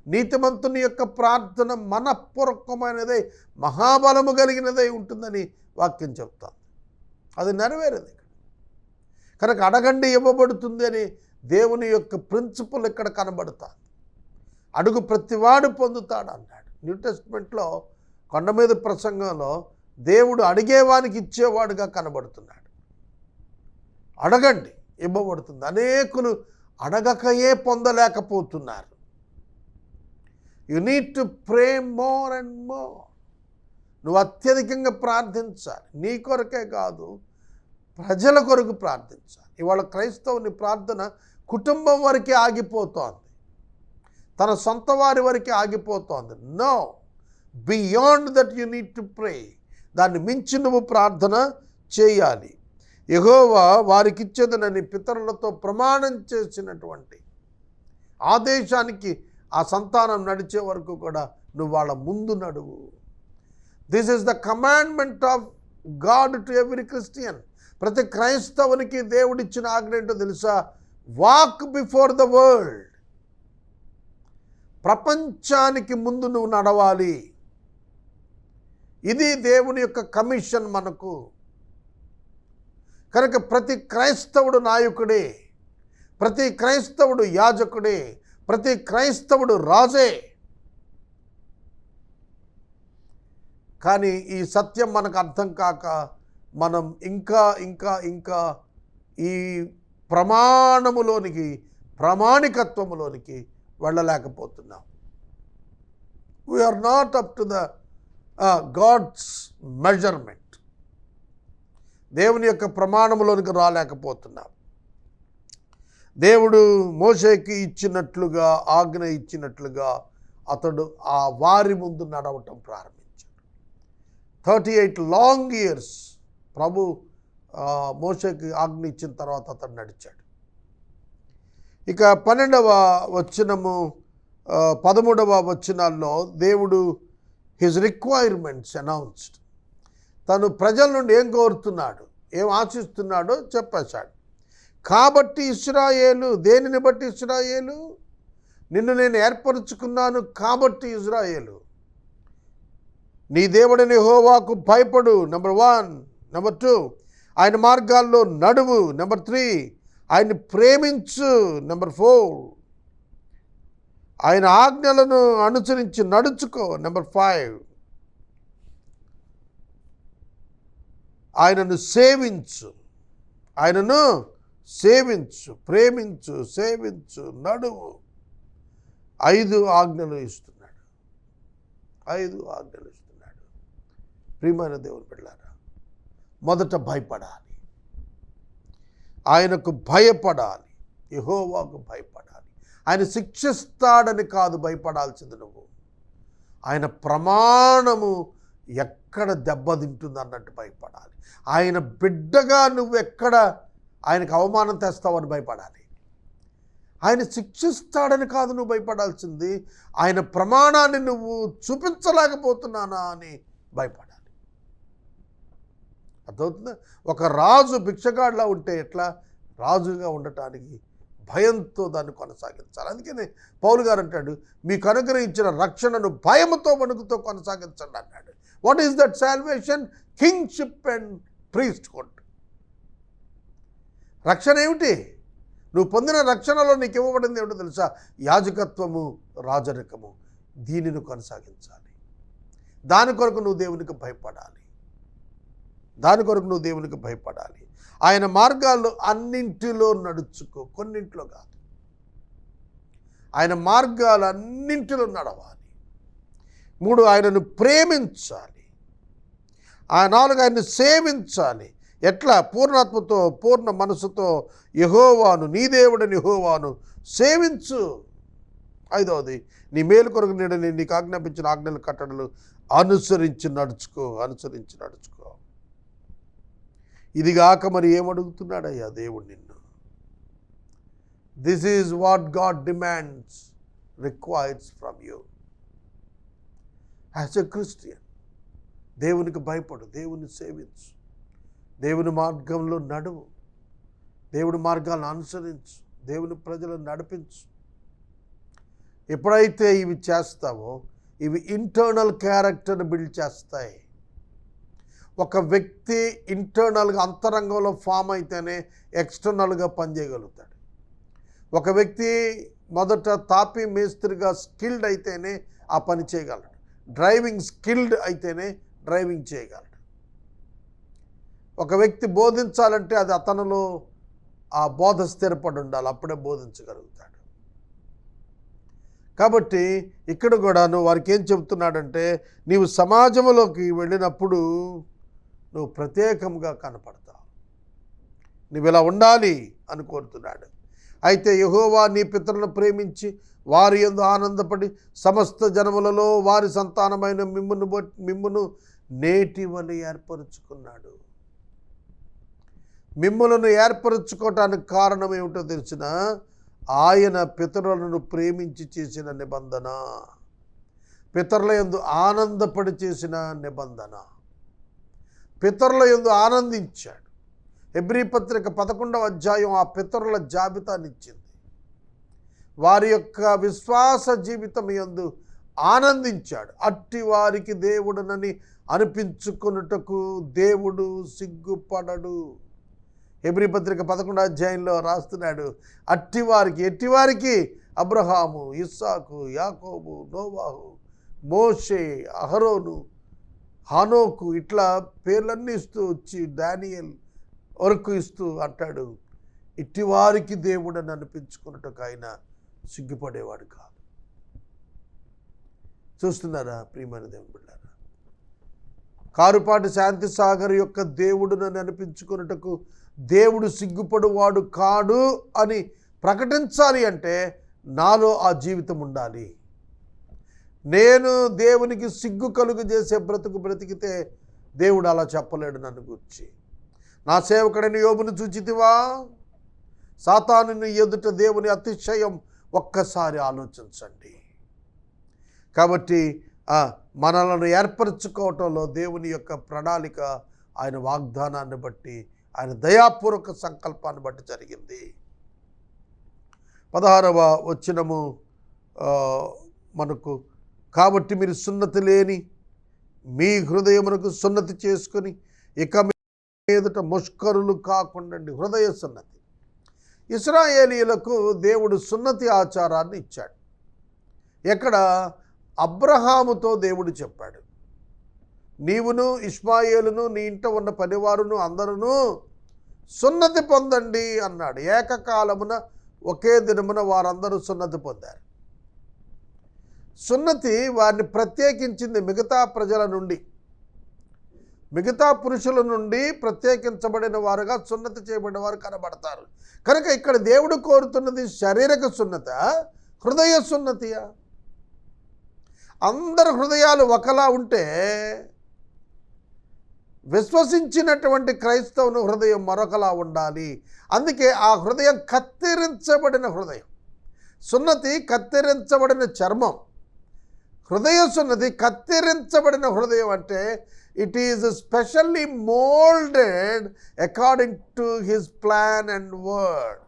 నీతిమంతుని యొక్క ప్రార్థన మనఃపూర్వకమైనదై మహాబలము కలిగినదై ఉంటుందని వాక్యం చెప్తాను. అది నెరవేరేది. కనుక అడగండి ఇవ్వబడుతుంది అని దేవుని యొక్క ప్రిన్సిపల్ ఇక్కడ కనబడతాను. అడుగు ప్రతివాడు పొందుతాడు అన్నాడు. న్యూ టెస్ట్మెంట్లో కొండ మీద ప్రసంగంలో దేవుడు అడిగేవానికి ఇచ్చేవాడుగా కనబడుతున్నాడు. అడగండి ఇవ్వబడుతుంది. అనేకులు అడగకయే పొందలేకపోతున్నారు. You need to pray more and more. నువ్వు అత్యధికంగా ప్రార్థించాలి. నీ కొరకే కాదు, ప్రజల కొరకు ప్రార్థించాలి. ఇవాళ క్రైస్తవుని ప్రార్థన కుటుంబం వరకే ఆగిపోతోంది, తన సొంత వారి వరకే ఆగిపోతోంది. No, beyond that you need to pray. దాన్ని మించి నువ్వు ప్రార్థన చేయాలి. యెహోవా వారికిచ్చేదనని పితరులతో ప్రమాణం చేసినటువంటి ఆదేశానికి ఆ సంతానం నడిచే వరకు కూడా నువ్వు వాళ్ళ ముందు నడువు. This is the commandment of God to every Christian. ప్రతి క్రైస్తవునికి దేవుడిచ్చిన ఆజ్ఞ ఏంటో తెలుసా? Walk before the world. ప్రపంచానికి ముందు నువ్వు నడవాలి. ఇది దేవుని యొక్క కమిషన్ మనకు. కనుక ప్రతి క్రైస్తవుడు నాయకుడే, ప్రతి క్రైస్తవుడు యాజకుడే, ప్రతి క్రైస్తవుడు రాజే. కానీ ఈ సత్యం మనకు అర్థం కాక మనం ఇంకా ఇంకా ఇంకా ఈ ప్రమాణములోనికి, ప్రామాణికత్వములోనికి వెళ్ళలేకపోతున్నాం. We're not up to the God's measurement. దేవుని యొక్క ప్రమాణములోనికి రాలేకపోతున్నాం. దేవుడు మోషేకి ఇచ్చినట్లుగా, ఆజ్ఞ ఇచ్చినట్లుగా అతడు ఆ వారి ముందు నడవటం ప్రారంభించాడు. 38 లాంగ్ ఇయర్స్ ప్రభు మోషేకి ఆజ్ఞ ఇచ్చిన తర్వాత అతడు నడిచాడు. ఇక 12వ వచనము 13వ వచనాల్లో దేవుడు హిజ్ రిక్వైర్మెంట్స్ అనౌన్స్డ్. తను ప్రజల నుండి ఏం కోరుతున్నాడు, ఏం ఆశిస్తున్నాడో చెప్పేశాడు. కాబట్టి ఇశ్రాయేలు, దేనిని బట్టి ఇశ్రాయేలు? నిన్ను నేను ఏర్పరచుకున్నాను కాబట్టి ఇశ్రాయేలు, నీ దేవుడైన యెహోవాకు భయపడు. నెంబర్ 1. నెంబర్ 2, ఆయన మార్గాల్లో నడువు. నెంబర్ 3, ఆయన్ని ప్రేమించు. నెంబర్ 4, ఆయన ఆజ్ఞలను అనుసరించి నడుచుకో. నెంబర్ 5, ఆయనను సేవించు. ఆయనను సేవించు, ప్రేమించు, సేవించు, నడువు. 5 ఆజ్ఞలు ఇస్తున్నాడు. 5 ఆజ్ఞలు ఇస్తున్నాడు. ప్రియమైన దేవుని బిడ్డలారా, మొదట భయపడాలి. ఆయనకు భయపడాలి. యెహోవాకు భయపడాలి. ఆయన శిక్షిస్తాడని కాదు భయపడాల్సింది నువ్వు. ఆయన ప్రమాణము ఎక్కడ దెబ్బతింటుంది అన్నట్టు భయపడాలి. ఆయన బిడ్డగా నువ్వు ఎక్కడ ఆయనకు అవమానం తెస్తావని భయపడాలి. ఆయన శిక్షిస్తాడని కాదు నువ్వు భయపడాల్సింది, ఆయన ప్రమాణాన్ని నువ్వు చూపించలేకపోతున్నానా అని భయపడాలి. అర్థమవుతుందా? ఒక రాజు భిక్షగాడిలా ఉంటే ఎట్లా? రాజుగా ఉండటానికి భయంతో దాన్ని కొనసాగించాలి. అందుకని పౌలు గారు అంటాడు, మీకు అనుగ్రహించిన రక్షణను భయముతో వణుకుతో కొనసాగించండి అన్నాడు. What is that salvation? Kingship and priesthood. రక్షణ ఏమిటి? నువ్వు పొందిన రక్షణలో నీకు ఇవ్వబడింది ఏమిటో తెలుసా? యాజకత్వము, రాజరికము. దీనిని కొనసాగించాలి. దాని కొరకు నువ్వు దేవునికి భయపడాలి. దాని కొరకు నువ్వు దేవునికి భయపడాలి. ఆయన మార్గాల్లో అన్నింటిలో నడుచుకో, కొన్నింటిలో కాదు. ఆయన మార్గాలు అన్నింటిలో నడవాలి. 3, ఆయనను ప్రేమించాలి. 4, ఆయన్ని సేవించాలి. ఎట్లా? పూర్ణాత్మతో, పూర్ణ మనసుతో యెహోవాను, నీ దేవుడని యెహోవాను సేవించు. 5వది, నీ మేలు కొరకు నేను నీకు ఆజ్ఞాపించిన ఆజ్ఞలు, కట్టడలు అనుసరించి నడుచుకో. అనుసరించి నడుచుకో. ఇదిగాక మరి ఏమడుగుతున్నాడయ్యా దేవుడు నిన్ను? This is what God demands, requires from you as a Christian. దేవునికి భయపడు, దేవుని సేవించు, దేవుని మార్గంలో నడువు, దేవుని మార్గాలను అనుసరించు, దేవుని ప్రజలను నడిపించు. ఎప్పుడైతే ఇవి చేస్తావో ఇవి ఇంటర్నల్ క్యారెక్టర్ని బిల్డ్ చేస్తాయి. ఒక వ్యక్తి ఇంటర్నల్గా, అంతరంగంలో ఫామ్ అయితేనే ఎక్స్టర్నల్గా పనిచేయగలుగుతాడు. ఒక వ్యక్తి మొదట తాపీ మేస్త్రిగా స్కిల్డ్ అయితేనే ఆ పని చేయగలడు. డ్రైవింగ్ స్కిల్డ్ అయితేనే డ్రైవింగ్ చేయగలడు. ఒక వ్యక్తి బోధించాలంటే అది అతనిలో ఆ బోధ స్థిరపడి ఉండాలి, అప్పుడే బోధించగలుగుతాడు. కాబట్టి ఇక్కడ కూడాను వారికి ఏం చెబుతున్నాడంటే, నీవు సమాజంలోకి వెళ్ళినప్పుడు నువ్వు ప్రత్యేకంగా కనపడతావు, నువ్వు ఇలా ఉండాలి అని కోరుతున్నాడు. అయితే యెహోవా నీ పితరులను ప్రేమించి వారి యందు ఆనందపడి సమస్త జనములలో వారి సంతానమైన మిమ్మును నేటి వలె ఏర్పరుచుకున్నాడు. మిమ్ములను ఏర్పరుచుకోవటానికి కారణం ఏమిటో తెలిసిన, ఆయన పితరులను ప్రేమించి చేసిన నిబంధన, పితరుల యందు ఆనందపడి చేసిన నిబంధన. పితరుల యందు ఆనందించాడు. హెబ్రీ పత్రిక 11వ అధ్యాయం ఆ పితరుల జాబితానిచ్చింది. వారి యొక్క విశ్వాస జీవితం యందు ఆనందించాడు. అట్టి వారికి దేవుడునని అనిపించుకొనుటకు దేవుడు సిగ్గుపడడు. హెబ్రీ పత్రిక 11వ అధ్యాయంలో రాస్తున్నాడు, అట్టివారికి, ఎట్టివారికి? అబ్రహాము, ఇస్సాకు, యాకోబు, నోవాహు, మోషే, అహరోను, హానోకు, ఇట్లా పేర్లన్నీ ఇస్తూ వచ్చి దానియేల్ వరకు ఇస్తూ అంటాడు, ఇట్టివారికి దేవుడని అనిపించుకున్నట్టుకు ఆయన సిగ్గుపడేవాడు కాదు. చూస్తున్నారా ప్రియమైన దేవుని బిడ్డలారా, కారుపాటి శాంతి సాగర్ యొక్క దేవుడునని అనిపించుకున్నట్టుకు దేవుడు సిగ్గుపడువాడు కాడు అని ప్రకటించాలి అంటే నాలో ఆ జీవితం ఉండాలి. నేను దేవునికి సిగ్గు కలుగు చేసే బ్రతుకు బ్రతికితే దేవుడు అలా చెప్పలేడు నన్ను గురించి. నా సేవకుడైన యోబును చూచితివా? సాతానుని ఎదుట దేవుని అతిశయం ఒక్కసారి ఆలోచించండి. కాబట్టి మనలను ఏర్పరచుకోవటంలో దేవుని యొక్క ప్రణాళిక ఆయన వాగ్దానాన్ని బట్టి, ఆయన దయాపూర్వక సంకల్పాన్ని బట్టి జరిగింది. 16వ వచనము మనకు, కాబట్టి మీరు సున్నతి లేని మీ హృదయమునకు సున్నతి చేసుకొని ఇక మీదట ముష్కరులు కాకుండా హృదయ సున్నతి. ఇశ్రాయేలీయులకు దేవుడు సున్నతి ఆచారాన్ని ఇచ్చాడు. ఎక్కడ? అబ్రహాముతో దేవుడు చెప్పాడు, నీవును ఇష్మాయేలును నీ ఇంట ఉన్న పనివారును అందరూ సున్నతి పొందండి అన్నాడు. ఏకకాలమున ఒకే దినమున వారందరూ సున్నతి పొందారు. సున్నతి వారిని ప్రత్యేకించింది మిగతా ప్రజల నుండి, మిగతా పురుషుల నుండి ప్రత్యేకించబడిన వారుగా సున్నతి చేయబడిన వారు కనబడతారు. కనుక ఇక్కడ దేవుడు కోరుతున్నది శారీరక సున్నత, హృదయ సున్నతియా? అందరు హృదయాలు ఒకలా ఉంటే విశ్వసించినటువంటి క్రైస్తవుని హృదయం మరొకలా ఉండాలి. అందుకే ఆ హృదయం కత్తిరించబడిన హృదయం. సున్నతి కత్తిరించబడిన చర్మం, హృదయ సున్నతి కత్తిరించబడిన హృదయం. అంటే it is specially moulded according to his plan and word.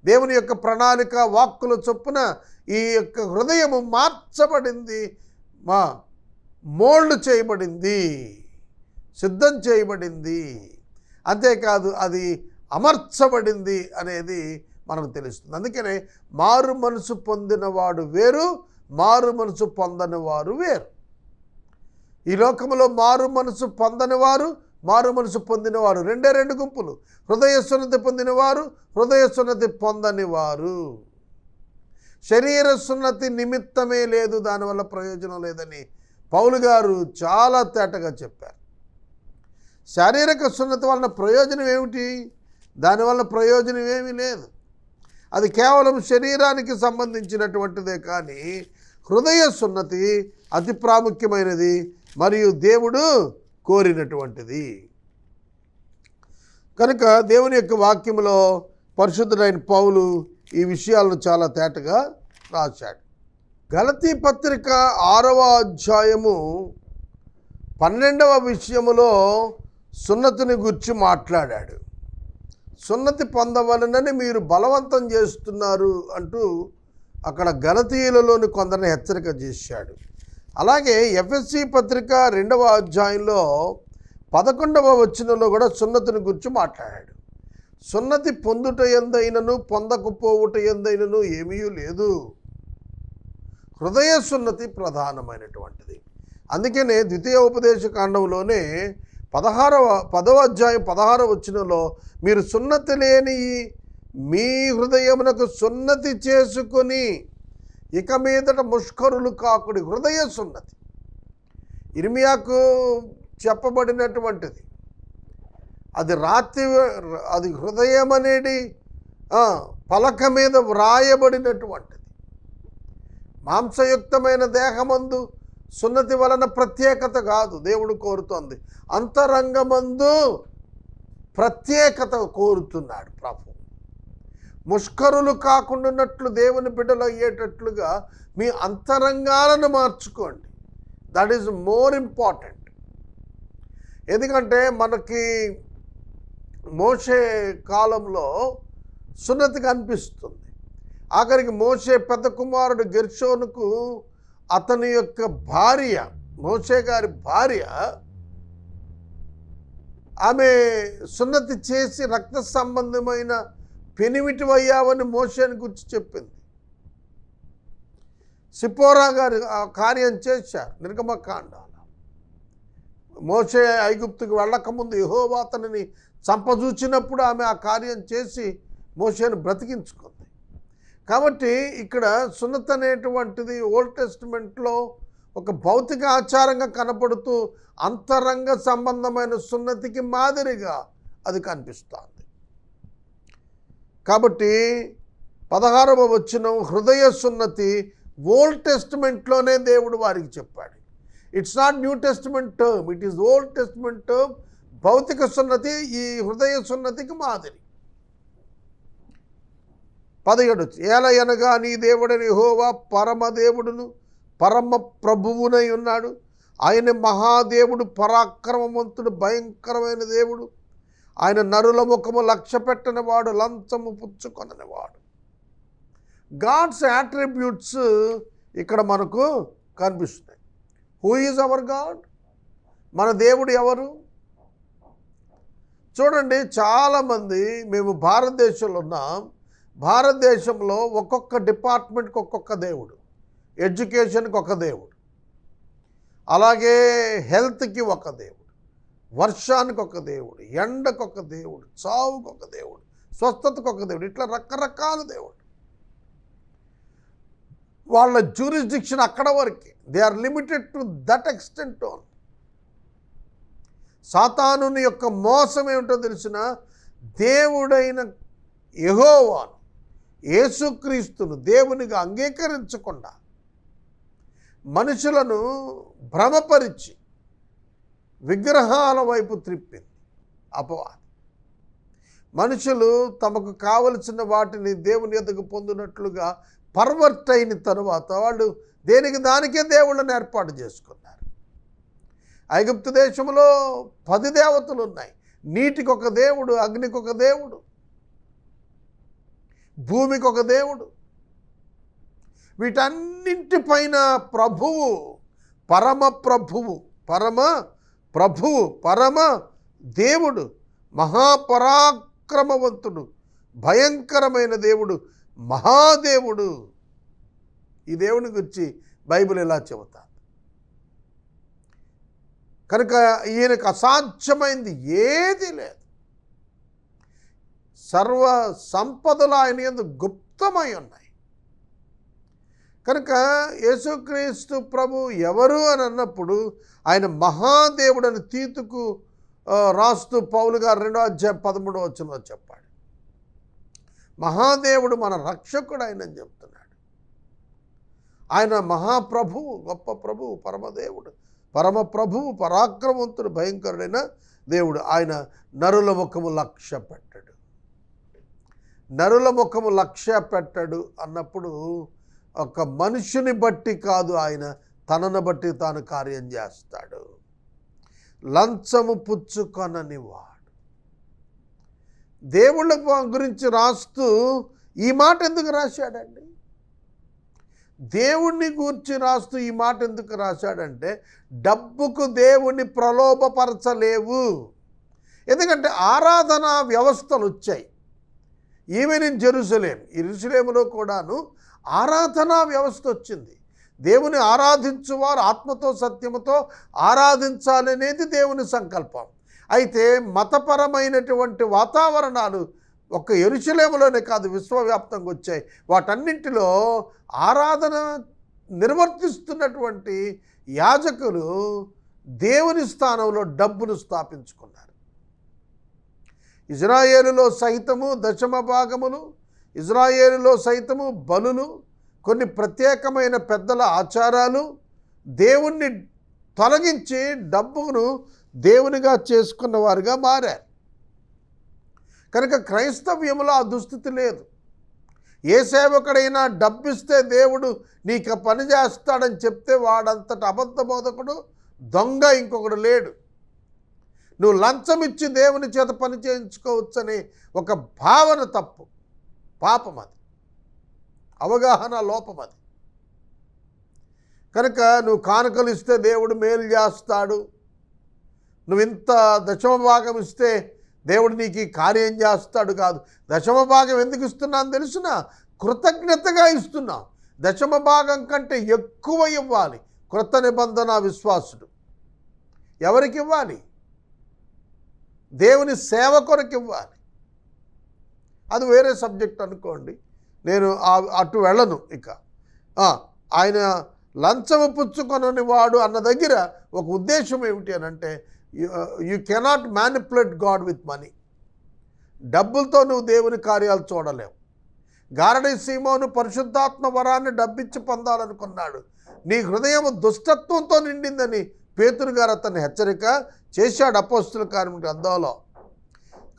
దేవుని యొక్క ప్రణాళిక వాక్కుల చొప్పున ఈ యొక్క హృదయము మార్చబడింది, మోల్డ్ చేయబడింది, సిద్ధం చేయబడింది. అంతేకాదు అది అమర్చబడింది అనేది మనకు తెలుస్తుంది. అందుకనే మారు మనసు పొందినవాడు వేరు, మారు మనసు పొందని వారు వేరు. ఈ లోకంలో మారు మనసు పొందని వారు, మారు మనసు పొందినవారు రెండు గుంపులు. హృదయ సున్నతి పొందినవారు, హృదయ సున్నతి పొందని వారు. శరీర సున్నతి నిమిత్తమే లేదు, దానివల్ల ప్రయోజనం లేదని పౌలు గారు చాలా తేటగా చెప్పారు. శారీరక సున్నతి వలన ప్రయోజనం ఏమిటి? దానివల్ల ప్రయోజనం ఏమీ లేదు. అది కేవలం శరీరానికి సంబంధించినటువంటిదే. కానీ హృదయ సున్నతి అతి ప్రాముఖ్యమైనది మరియు దేవుడు కోరినటువంటిది. కనుక దేవుని యొక్క వాక్యంలో పరిశుద్ధుడైన పౌలు ఈ విషయాలను చాలా తేటగా రాశాడు. గలతీ పత్రిక 6వ అధ్యాయము 12వ విషయములో సున్నతిని గురించి మాట్లాడాడు. సున్నతి పొందవలనని మీరు బలవంతం చేస్తున్నారు అంటూ అక్కడ గలతీయులలోని కొందరిని హెచ్చరిక చేశాడు. అలాగే ఎఫెసీ పత్రిక 2వ అధ్యాయంలో 11వ వచనంలో కూడా సున్నతిని గురించి మాట్లాడాడు. సున్నతి పొందుట ఎందైనను పొందకపోవుట ఎందైనను ఏమీ లేదు, హృదయ సున్నతి ప్రధానమైనటువంటిది. అందుకనే ద్వితీయోపదేశ కాండంలోనే 10వ అధ్యాయం 16వ వచనంలో మీరు సున్నతి లేని మీ హృదయమునకు సున్నతి చేసుకొని ఇక మీదట ముష్కరులు కాకుడి. హృదయ సున్నతి ఇర్మియాకు చెప్పబడినటువంటిది. అది హృదయం అనేది పలక మీద వ్రాయబడినటువంటిది. మాంసయుక్తమైన దేహమందు సున్నతి వలన ప్రత్యేకత కాదు దేవుడు కోరుతోంది, అంతరంగమందు ప్రత్యేకత కోరుతున్నాడు ప్రభు. ముష్కరులు కాకుండాన్నట్లు దేవుని బిడ్డలు అయ్యేటట్లుగా మీ అంతరంగాలను మార్చుకోండి. That is more important. ఎందుకంటే మనకి మోషే కాలంలో సున్నతి కనిపిస్తుంది. ఆఖరికి మోషే పెద్ద కుమారుడు గెర్షోనుకు అతని యొక్క భార్య, మోషే గారి భార్య, ఆమె సున్నతి చేసి రక్త సంబంధమైన పెనిమిటివయ్యావని మోషేని గురించి చెప్పింది. సిపోరా గారు ఆ కార్యం చేశారు నిర్గమకాండాల. మోషే ఐగుప్తుకు వెళ్ళకముందు యెహోవా అతనిని చంపజూచినప్పుడు ఆమె ఆ కార్యం చేసి మోషేను బ్రతికించుకుంది. కాబట్టి ఇక్కడ సున్నతి అనేటువంటిది ఓల్డ్ టెస్టిమెంట్లో ఒక భౌతిక ఆచారంగా కనపడుతూ అంతరంగ సంబంధమైన సున్నతికి మాదిరిగా అది కనిపిస్తుంది. కాబట్టి 16వ వచనం హృదయ సున్నతి ఓల్డ్ టెస్టిమెంట్లోనే దేవుడు వారికి చెప్పాడు. It's not new testament term, it is old testament term. భౌతిక సున్నతి ఈ హృదయ సున్నతికి మాదిరి. 17 ఏలయనగా నీ దేవుడని యెహోవా పరమదేవుడును పరమ ప్రభువునై ఉన్నాడు. ఆయన మహాదేవుడు, పరాక్రమవంతుడు, భయంకరమైన దేవుడు. ఆయన నరుల ముఖము లక్ష్య పెట్టనివాడు, లంచము పుచ్చుకొననివాడు. గాడ్స్ యాట్రిబ్యూట్స్ ఇక్కడ మనకు కనిపిస్తున్నాయి. Who is our God? మన దేవుడు ఎవరు? చూడండి, చాలామంది మేము భారతదేశంలో ఉన్నాం. భారతదేశంలో ఒక్కొక్క డిపార్ట్మెంట్కి ఒక్కొక్క దేవుడు. ఎడ్యుకేషన్కి ఒక దేవుడు, అలాగే హెల్త్కి ఒక దేవుడు, వర్షానికి ఒక దేవుడు, ఎండకు ఒక దేవుడు, చావుకు ఒక దేవుడు, స్వస్థతకు ఒక దేవుడు, ఇట్లా రకరకాల దేవుడు. వాళ్ళ జ్యూరిస్డిక్షన్ అక్కడ వరకే. They are limited to that extent own. సాతానుని యొక్క మోసం ఏమిటో తెలిసిన, దేవుడైన యెహోవాను, యేసుక్రీస్తును దేవునిగా అంగీకరించకుండా మనుషులను భ్రమపరిచి విగ్రహాల వైపు త్రిప్పింది అపవాది. మనుషులు తమకు కావలసిన వాటిని దేవుని ఎదుగు పొందినట్లుగా పర్వర్ట్ అయిన తరువాత వాళ్ళు దేనికి దానికే దేవుళ్ళని ఏర్పాటు చేసుకున్నారు. ఐగుప్తు దేశంలో 10 దేవతలు ఉన్నాయి. నీటికి ఒక దేవుడు, అగ్నికి ఒక దేవుడు, భూమికి ఒక దేవుడు. వీటన్నింటిపైన ప్రభువు, పరమ ప్రభువు, పరమ దేవుడు, మహాపరాక్రమవంతుడు, భయంకరమైన దేవుడు, మహాదేవుడు. ఈ దేవుని గురించి బైబిల్ ఇలా చెబుతాను. కనుక ఈయనకు అసాధ్యమైంది ఏది లేదు. సర్వ సంపదలు ఆయన యందు గుప్తమై ఉన్నాయి. కనుక యేసుక్రీస్తు ప్రభు ఎవరు అని అన్నప్పుడు ఆయన మహాదేవుడని తీతుకు రాస్తూ పౌలు గారు 2వ అధ్యాయం 13వ వచనంలో చెప్పాడు. మహాదేవుడు మన రక్షకుడు ఆయనని చెప్తున్నాడు. ఆయన మహాప్రభువు, గొప్ప ప్రభువు, పరమదేవుడు, పరమ ప్రభువు, పరాక్రమవంతుడు, భయంకరుడైన దేవుడు. ఆయన నరుల ముఖము లక్ష్య పెట్టడు. నరుల ముఖము లక్ష్య పెట్టడు అన్నప్పుడు ఒక మనుషుని బట్టి కాదు, ఆయన తనను బట్టి తాను కార్యం చేస్తాడు. లంచము పుచ్చుకొనని వాడు. దేవుళ్ళ గురించి రాస్తూ ఈ మాట ఎందుకు రాశాడండి? దేవుణ్ణి గూర్చి రాస్తూ ఈ మాట ఎందుకు రాశాడంటే, డబ్బుకు దేవుణ్ణి ప్రలోభపరచలేవు. ఎందుకంటే ఆరాధనా వ్యవస్థలు వచ్చాయి. ఈవెన్ ఇన్ జెరూసలేం, యెరూషలేములో కూడాను ఆరాధనా వ్యవస్థ వచ్చింది. దేవుని ఆరాధించువారు ఆత్మతో సత్యముతో ఆరాధించాలనేది దేవుని సంకల్పం. అయితే మతపరమైనటువంటి వాతావరణాలు ఒక్క యెరూషలేములోనే కాదు, విశ్వవ్యాప్తంగా వచ్చాయి. వాటన్నింటిలో ఆరాధన నిర్వర్తిస్తున్నటువంటి యాజకులు దేవుని స్థానంలో డబ్బును స్థాపించుకున్నారు. ఇజ్రాయేలులో సైతము దశమ భాగములు, ఇజ్రాయేలులో సైతము బలులు, కొన్ని ప్రత్యేకమైన పెద్దల ఆచారాలు దేవుణ్ణి తొలగించి డబ్బును దేవునిగా చేసుకున్న వారుగా మారారు. కనుక క్రైస్తవ్యంలో ఆ దుస్థితి లేదు. ఏ సేవకుడైనా డబ్బిస్తే దేవుడు నీకు పని చేస్తాడని చెప్తే వాడంతట అబద్ధ బోధకుడు, దొంగ ఇంకొకడు లేడు. నువ్వు లంచం ఇచ్చి దేవుని చేత పని చేయించుకోవచ్చనే ఒక భావన తప్పు, పాపం, అది అవగాహన లోపం. అది కనుక నువ్వు కానుకలు ఇస్తే దేవుడు మేలు చేస్తాడు, నువ్వు ఇంత దశమ భాగం ఇస్తే దేవుడు నీకు ఈ కార్యం చేస్తాడు కాదు. దశమ భాగం ఎందుకు ఇస్తున్నాను తెలుసిన? కృతజ్ఞతగా ఇస్తున్నాం. దశమ భాగం కంటే ఎక్కువ ఇవ్వాలి క్రొత్త నిబంధన విశ్వాసుడు. ఎవరికి ఇవ్వాలి? దేవుని సేవ కొరకు ఇవ్వాలి. అది వేరే సబ్జెక్ట్ అనుకోండి, నేను అటు వెళ్ళను. ఇక ఆయన లంచము పుచ్చుకొనని వాడు అన్న దగ్గర ఒక ఉద్దేశం ఏమిటి అని అంటే, you cannot manipulate God with money. డబ్బులతో నువ్వు దేవుని కార్యాలు చూడలేవు. గారడీ సీమోను పరిశుద్ధాత్మ వరాన్ని డబ్బిచ్చి పొందాలనుకున్నాడు. నీ హృదయం దుష్టత్వంతో నిండిందని పేతురు గారు అతన్ని హెచ్చరిక చేశాడు అపోస్తుల కార్యం గ్రంథంలో.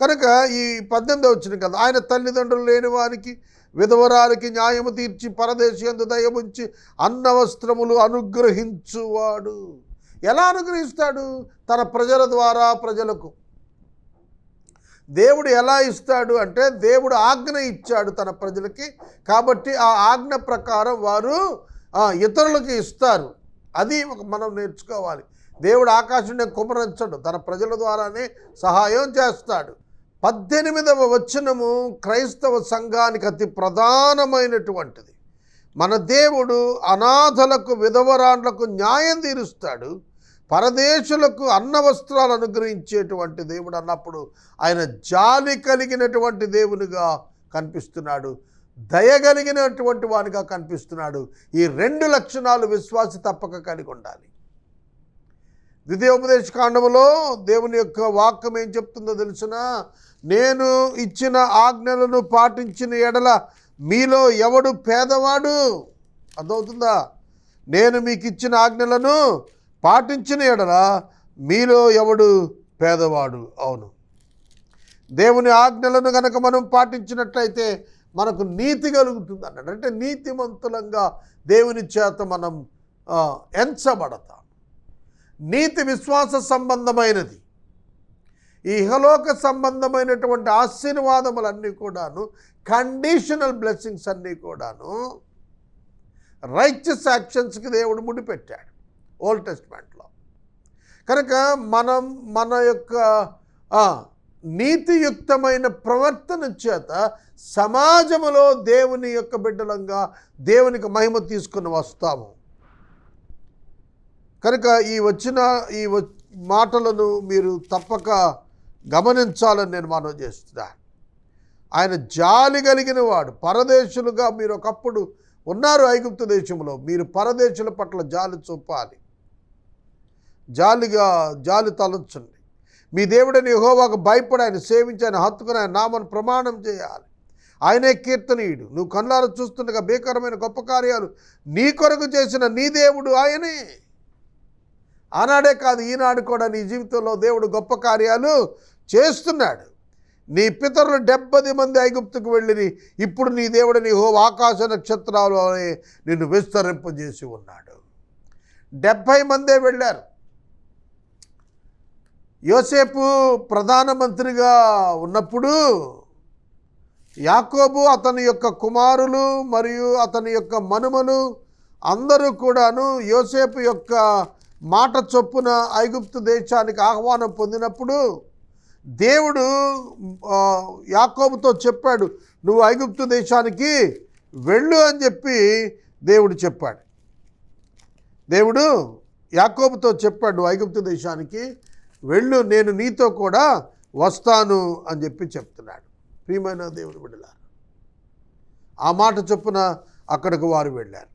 కనుక ఈ 18వ వచనం కదా, ఆయన తల్లిదండ్రులు లేని వారికి విధవరాలకి న్యాయము తీర్చి పరదేశియందు దయముంచి అన్న వస్త్రములు అనుగ్రహించువాడు. ఎలా అనుగ్రహిస్తాడు? తన ప్రజల ద్వారా ప్రజలకు. దేవుడు ఎలా ఇస్తాడు అంటే, దేవుడు ఆజ్ఞ ఇచ్చాడు తన ప్రజలకి, కాబట్టి ఆ ఆజ్ఞ ప్రకారం వారు ఇతరులకి ఇస్తారు. అది మనం నేర్చుకోవాలి. దేవుడు ఆకాశం కుమరించడు, తన ప్రజల ద్వారానే సహాయం చేస్తాడు. 18వ వచనము క్రైస్తవ సంఘానికి అతి ప్రధానమైనటువంటిది. మన దేవుడు అనాథలకు విధవరాండ్లకు న్యాయం తీరుస్తాడు, పరదేశులకు అన్న వస్త్రాలు అనుగ్రహించేటువంటి దేవుడు అన్నప్పుడు ఆయన జాలి కలిగినటువంటి దేవునిగా కనిపిస్తున్నాడు, దయగలిగినటువంటి వానిగా కనిపిస్తున్నాడు. ఈ 2 లక్షణాలు విశ్వాసి తప్పక కలిగి ఉండాలి. ద్వితీయోపదేశకాండములో దేవుని యొక్క వాక్యం ఏం చెప్తుందో తెలుసిన? నేను ఇచ్చిన ఆజ్ఞలను పాటించిన ఎడల మీలో ఎవడు పేదవాడు? అర్థమవుతుందా? నేను మీకు ఇచ్చిన ఆజ్ఞలను పాటించిన ఎడల మీలో ఎవడు పేదవాడు? అవును, దేవుని ఆజ్ఞలను గనక మనం పాటించినట్లయితే మనకు నీతి కలుగుతుంది అన్నాడు. అంటే నీతిమంతులంగా దేవుని చేత మనం ఎంచబడతాం. నీతి విశ్వాస సంబంధమైనది. ఈ ఇహలోక సంబంధమైనటువంటి ఆశీర్వాదములన్నీ కూడాను, కండిషనల్ బ్లెస్సింగ్స్ అన్నీ కూడాను రైచియస్ యాక్షన్స్కి దేవుడు ముడిపెట్టాడు ఓల్డ్ టెస్ట్మెంట్లో. కనుక మనం మన యొక్క నీతియుక్తమైన ప్రవర్తన చేత సమాజంలో దేవుని యొక్క బిడ్డలంగా దేవునికి మహిమ తీసుకుని వస్తాము. కనుక ఈ మాటలను మీరు తప్పక గమనించాలని నేను మనవి చేస్తున్నాను. ఆయన జాలి కలిగిన వాడు. పరదేశులుగా మీరు ఒకప్పుడు ఉన్నారు ఐగుప్తు దేశంలో, మీరు పరదేశుల పట్ల జాలి చూపాలి, జాలి తలంచండి. మీ దేవుడని యెహోవాకు భయపడి ఆయన సేవించి ఆయన హత్తుకుని ఆయన నామను ప్రమాణం చేయాలి. ఆయనే కీర్తనీయుడు. నువ్వు కళ్ళారా చూస్తుండగా భీకరమైన గొప్ప కార్యాలు నీ కొరకు చేసిన నీ దేవుడు ఆయనే. ఆనాడే కాదు, ఈనాడు కూడా నీ జీవితంలో దేవుడు గొప్ప కార్యాలు చేస్తున్నాడు. నీ పితరులు 70 మంది ఐగుప్తుకు వెళ్ళి ఇప్పుడు నీ దేవుడిని యెహోవా ఆకాశ నక్షత్రాలు నిన్ను విస్తరింపజేసి ఉన్నాడు. 70 మందే వెళ్ళారు. యోసేపు ప్రధానమంత్రిగా ఉన్నప్పుడు యాకోబు, అతని యొక్క కుమారులు మరియు అతని యొక్క మనుమలు అందరూ కూడాను యోసేపు యొక్క మాట చొప్పున ఐగుప్తు దేశానికి ఆహ్వానం పొందినప్పుడు దేవుడు యాకోబుతో చెప్పాడు, నువ్వు ఐగుప్తు దేశానికి వెళ్ళు అని చెప్పి దేవుడు చెప్పాడు. దేవుడు యాకోబుతో చెప్పాడు, ఐగుప్తు దేశానికి వెళ్ళు, నేను నీతో కూడా వస్తాను అని చెప్పి చెప్తున్నాడు. ప్రియమైన దేవుని బిడ్డలారా, ఆ మాట చొప్పున అక్కడికి వారు వెళ్ళారు.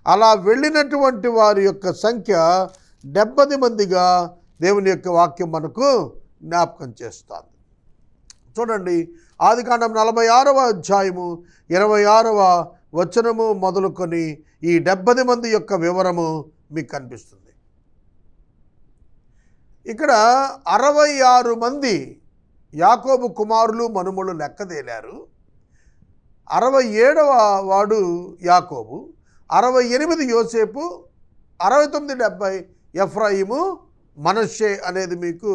అలా వెళ్ళినటువంటి వారి యొక్క సంఖ్య 70 మందిగా దేవుని యొక్క వాక్యం మనకు జ్ఞాపకం చేస్తుంది. చూడండి, ఆదికాండం 46వ అధ్యాయము 26వ వచనము మొదలుకొని ఈ 70 మంది యొక్క వివరము మీకు కనిపిస్తుంది. ఇక్కడ 66 మంది యాకోబు కుమారులు మనుమలు లెక్కదేలారు. 67వ వాడు యాకోబు, 68 యోసేపు, 69 70 ఎఫ్రాయిము, మనష్షే అనేది మీకు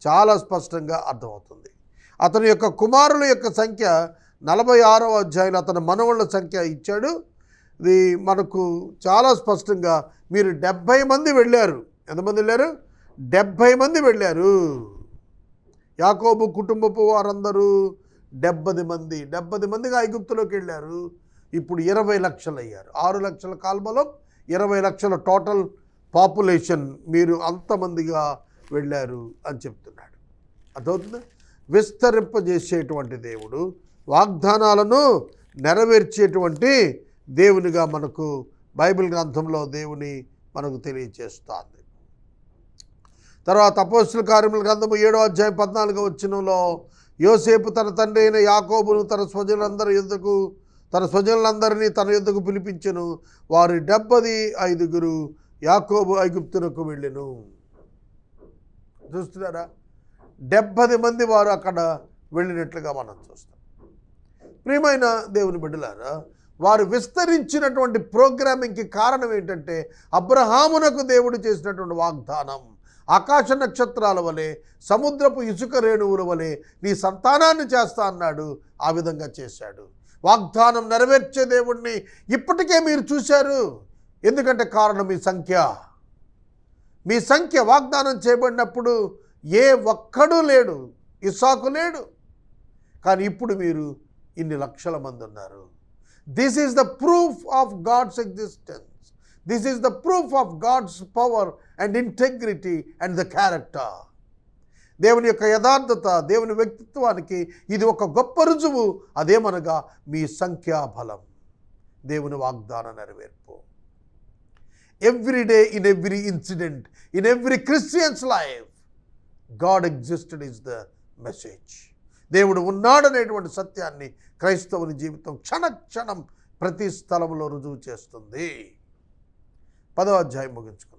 చాలా స్పష్టంగా అర్థమవుతుంది. అతని యొక్క కుమారుల యొక్క సంఖ్య 46వ అధ్యాయంలో అతని మనవళ్ళ సంఖ్య ఇచ్చాడు. ఇది మనకు చాలా స్పష్టంగా మీరు 70 మంది వెళ్ళారు. ఎంతమంది వెళ్ళారు? 70 మంది వెళ్ళారు. యాకోబు కుటుంబపు వారందరూ 70 మంది. 70 మందిగా ఐగుప్తులోకి వెళ్ళారు. ఇప్పుడు 20 లక్షలు అయ్యారు. 6 లక్షల కాల్బలం, 20 లక్షల టోటల్ పాపులేషన్. మీరు అంతమందిగా వెళ్ళారు అని చెప్తున్నాడు. అర్థమవుతుంది? విస్తరింపజేసేటువంటి దేవుడు, వాగ్దానాలను నెరవేర్చేటువంటి దేవునిగా మనకు బైబిల్ గ్రంథంలో దేవుని మనకు తెలియజేస్తుంది. తర్వాత అపోస్తలుల కార్యముల గ్రంథము 7వ అధ్యాయం 14వ వచనంలో యోసేపు తన తండ్రి అయిన యాకోబును తన స్వజనులందరినీ తన యొద్దకు పిలిపించెను. వారి 75 యాకోబు ఐగుప్తునకు వెళ్ళెను. చూస్తున్నారా? 70 మంది వారు అక్కడ వెళ్ళినట్లుగా మనం చూస్తాం. ప్రియమైన దేవుని బిడ్డలారా, వారు విస్తరించినటువంటి ప్రోగ్రామింగ్కి కారణం ఏంటంటే అబ్రహామునకు దేవుడు చేసినటువంటి వాగ్దానం. ఆకాశ నక్షత్రాల వలె, సముద్రపు ఇసుక రేణువుల వలె నీ సంతానాన్ని చేస్తా అన్నాడు. ఆ విధంగా చేశాడు. వాగ్దానం నెరవేర్చే దేవుణ్ణి ఇప్పటికే మీరు చూశారు. ఎందుకంటే కారణం మీ సంఖ్య వాగ్దానం చేయబడినప్పుడు ఏ ఒక్కడూ లేడు, ఇస్సాకు లేడు. కానీ ఇప్పుడు మీరు ఇన్ని లక్షల మంది ఉన్నారు. This is the proof of God's existence. This is the proof of God's power and integrity and the character. దేవుని యొక్క యథార్థత, దేవుని వ్యక్తిత్వానికి ఇది ఒక గొప్ప రుజువు. అదేమనగా మీ సంఖ్యాబలం, దేవుని వాగ్దాన నెరవేర్పు. Every day, in every incident, in every Christian's life, God existed is the message. దేవుడు ఉన్నాడనేటువంటి సత్యాన్ని క్రైస్తవుని జీవితం క్షణక్షణం ప్రతి స్థలంలో రుజువు చేస్తుంది. 10వ అధ్యాయం ముగించుకుందాం.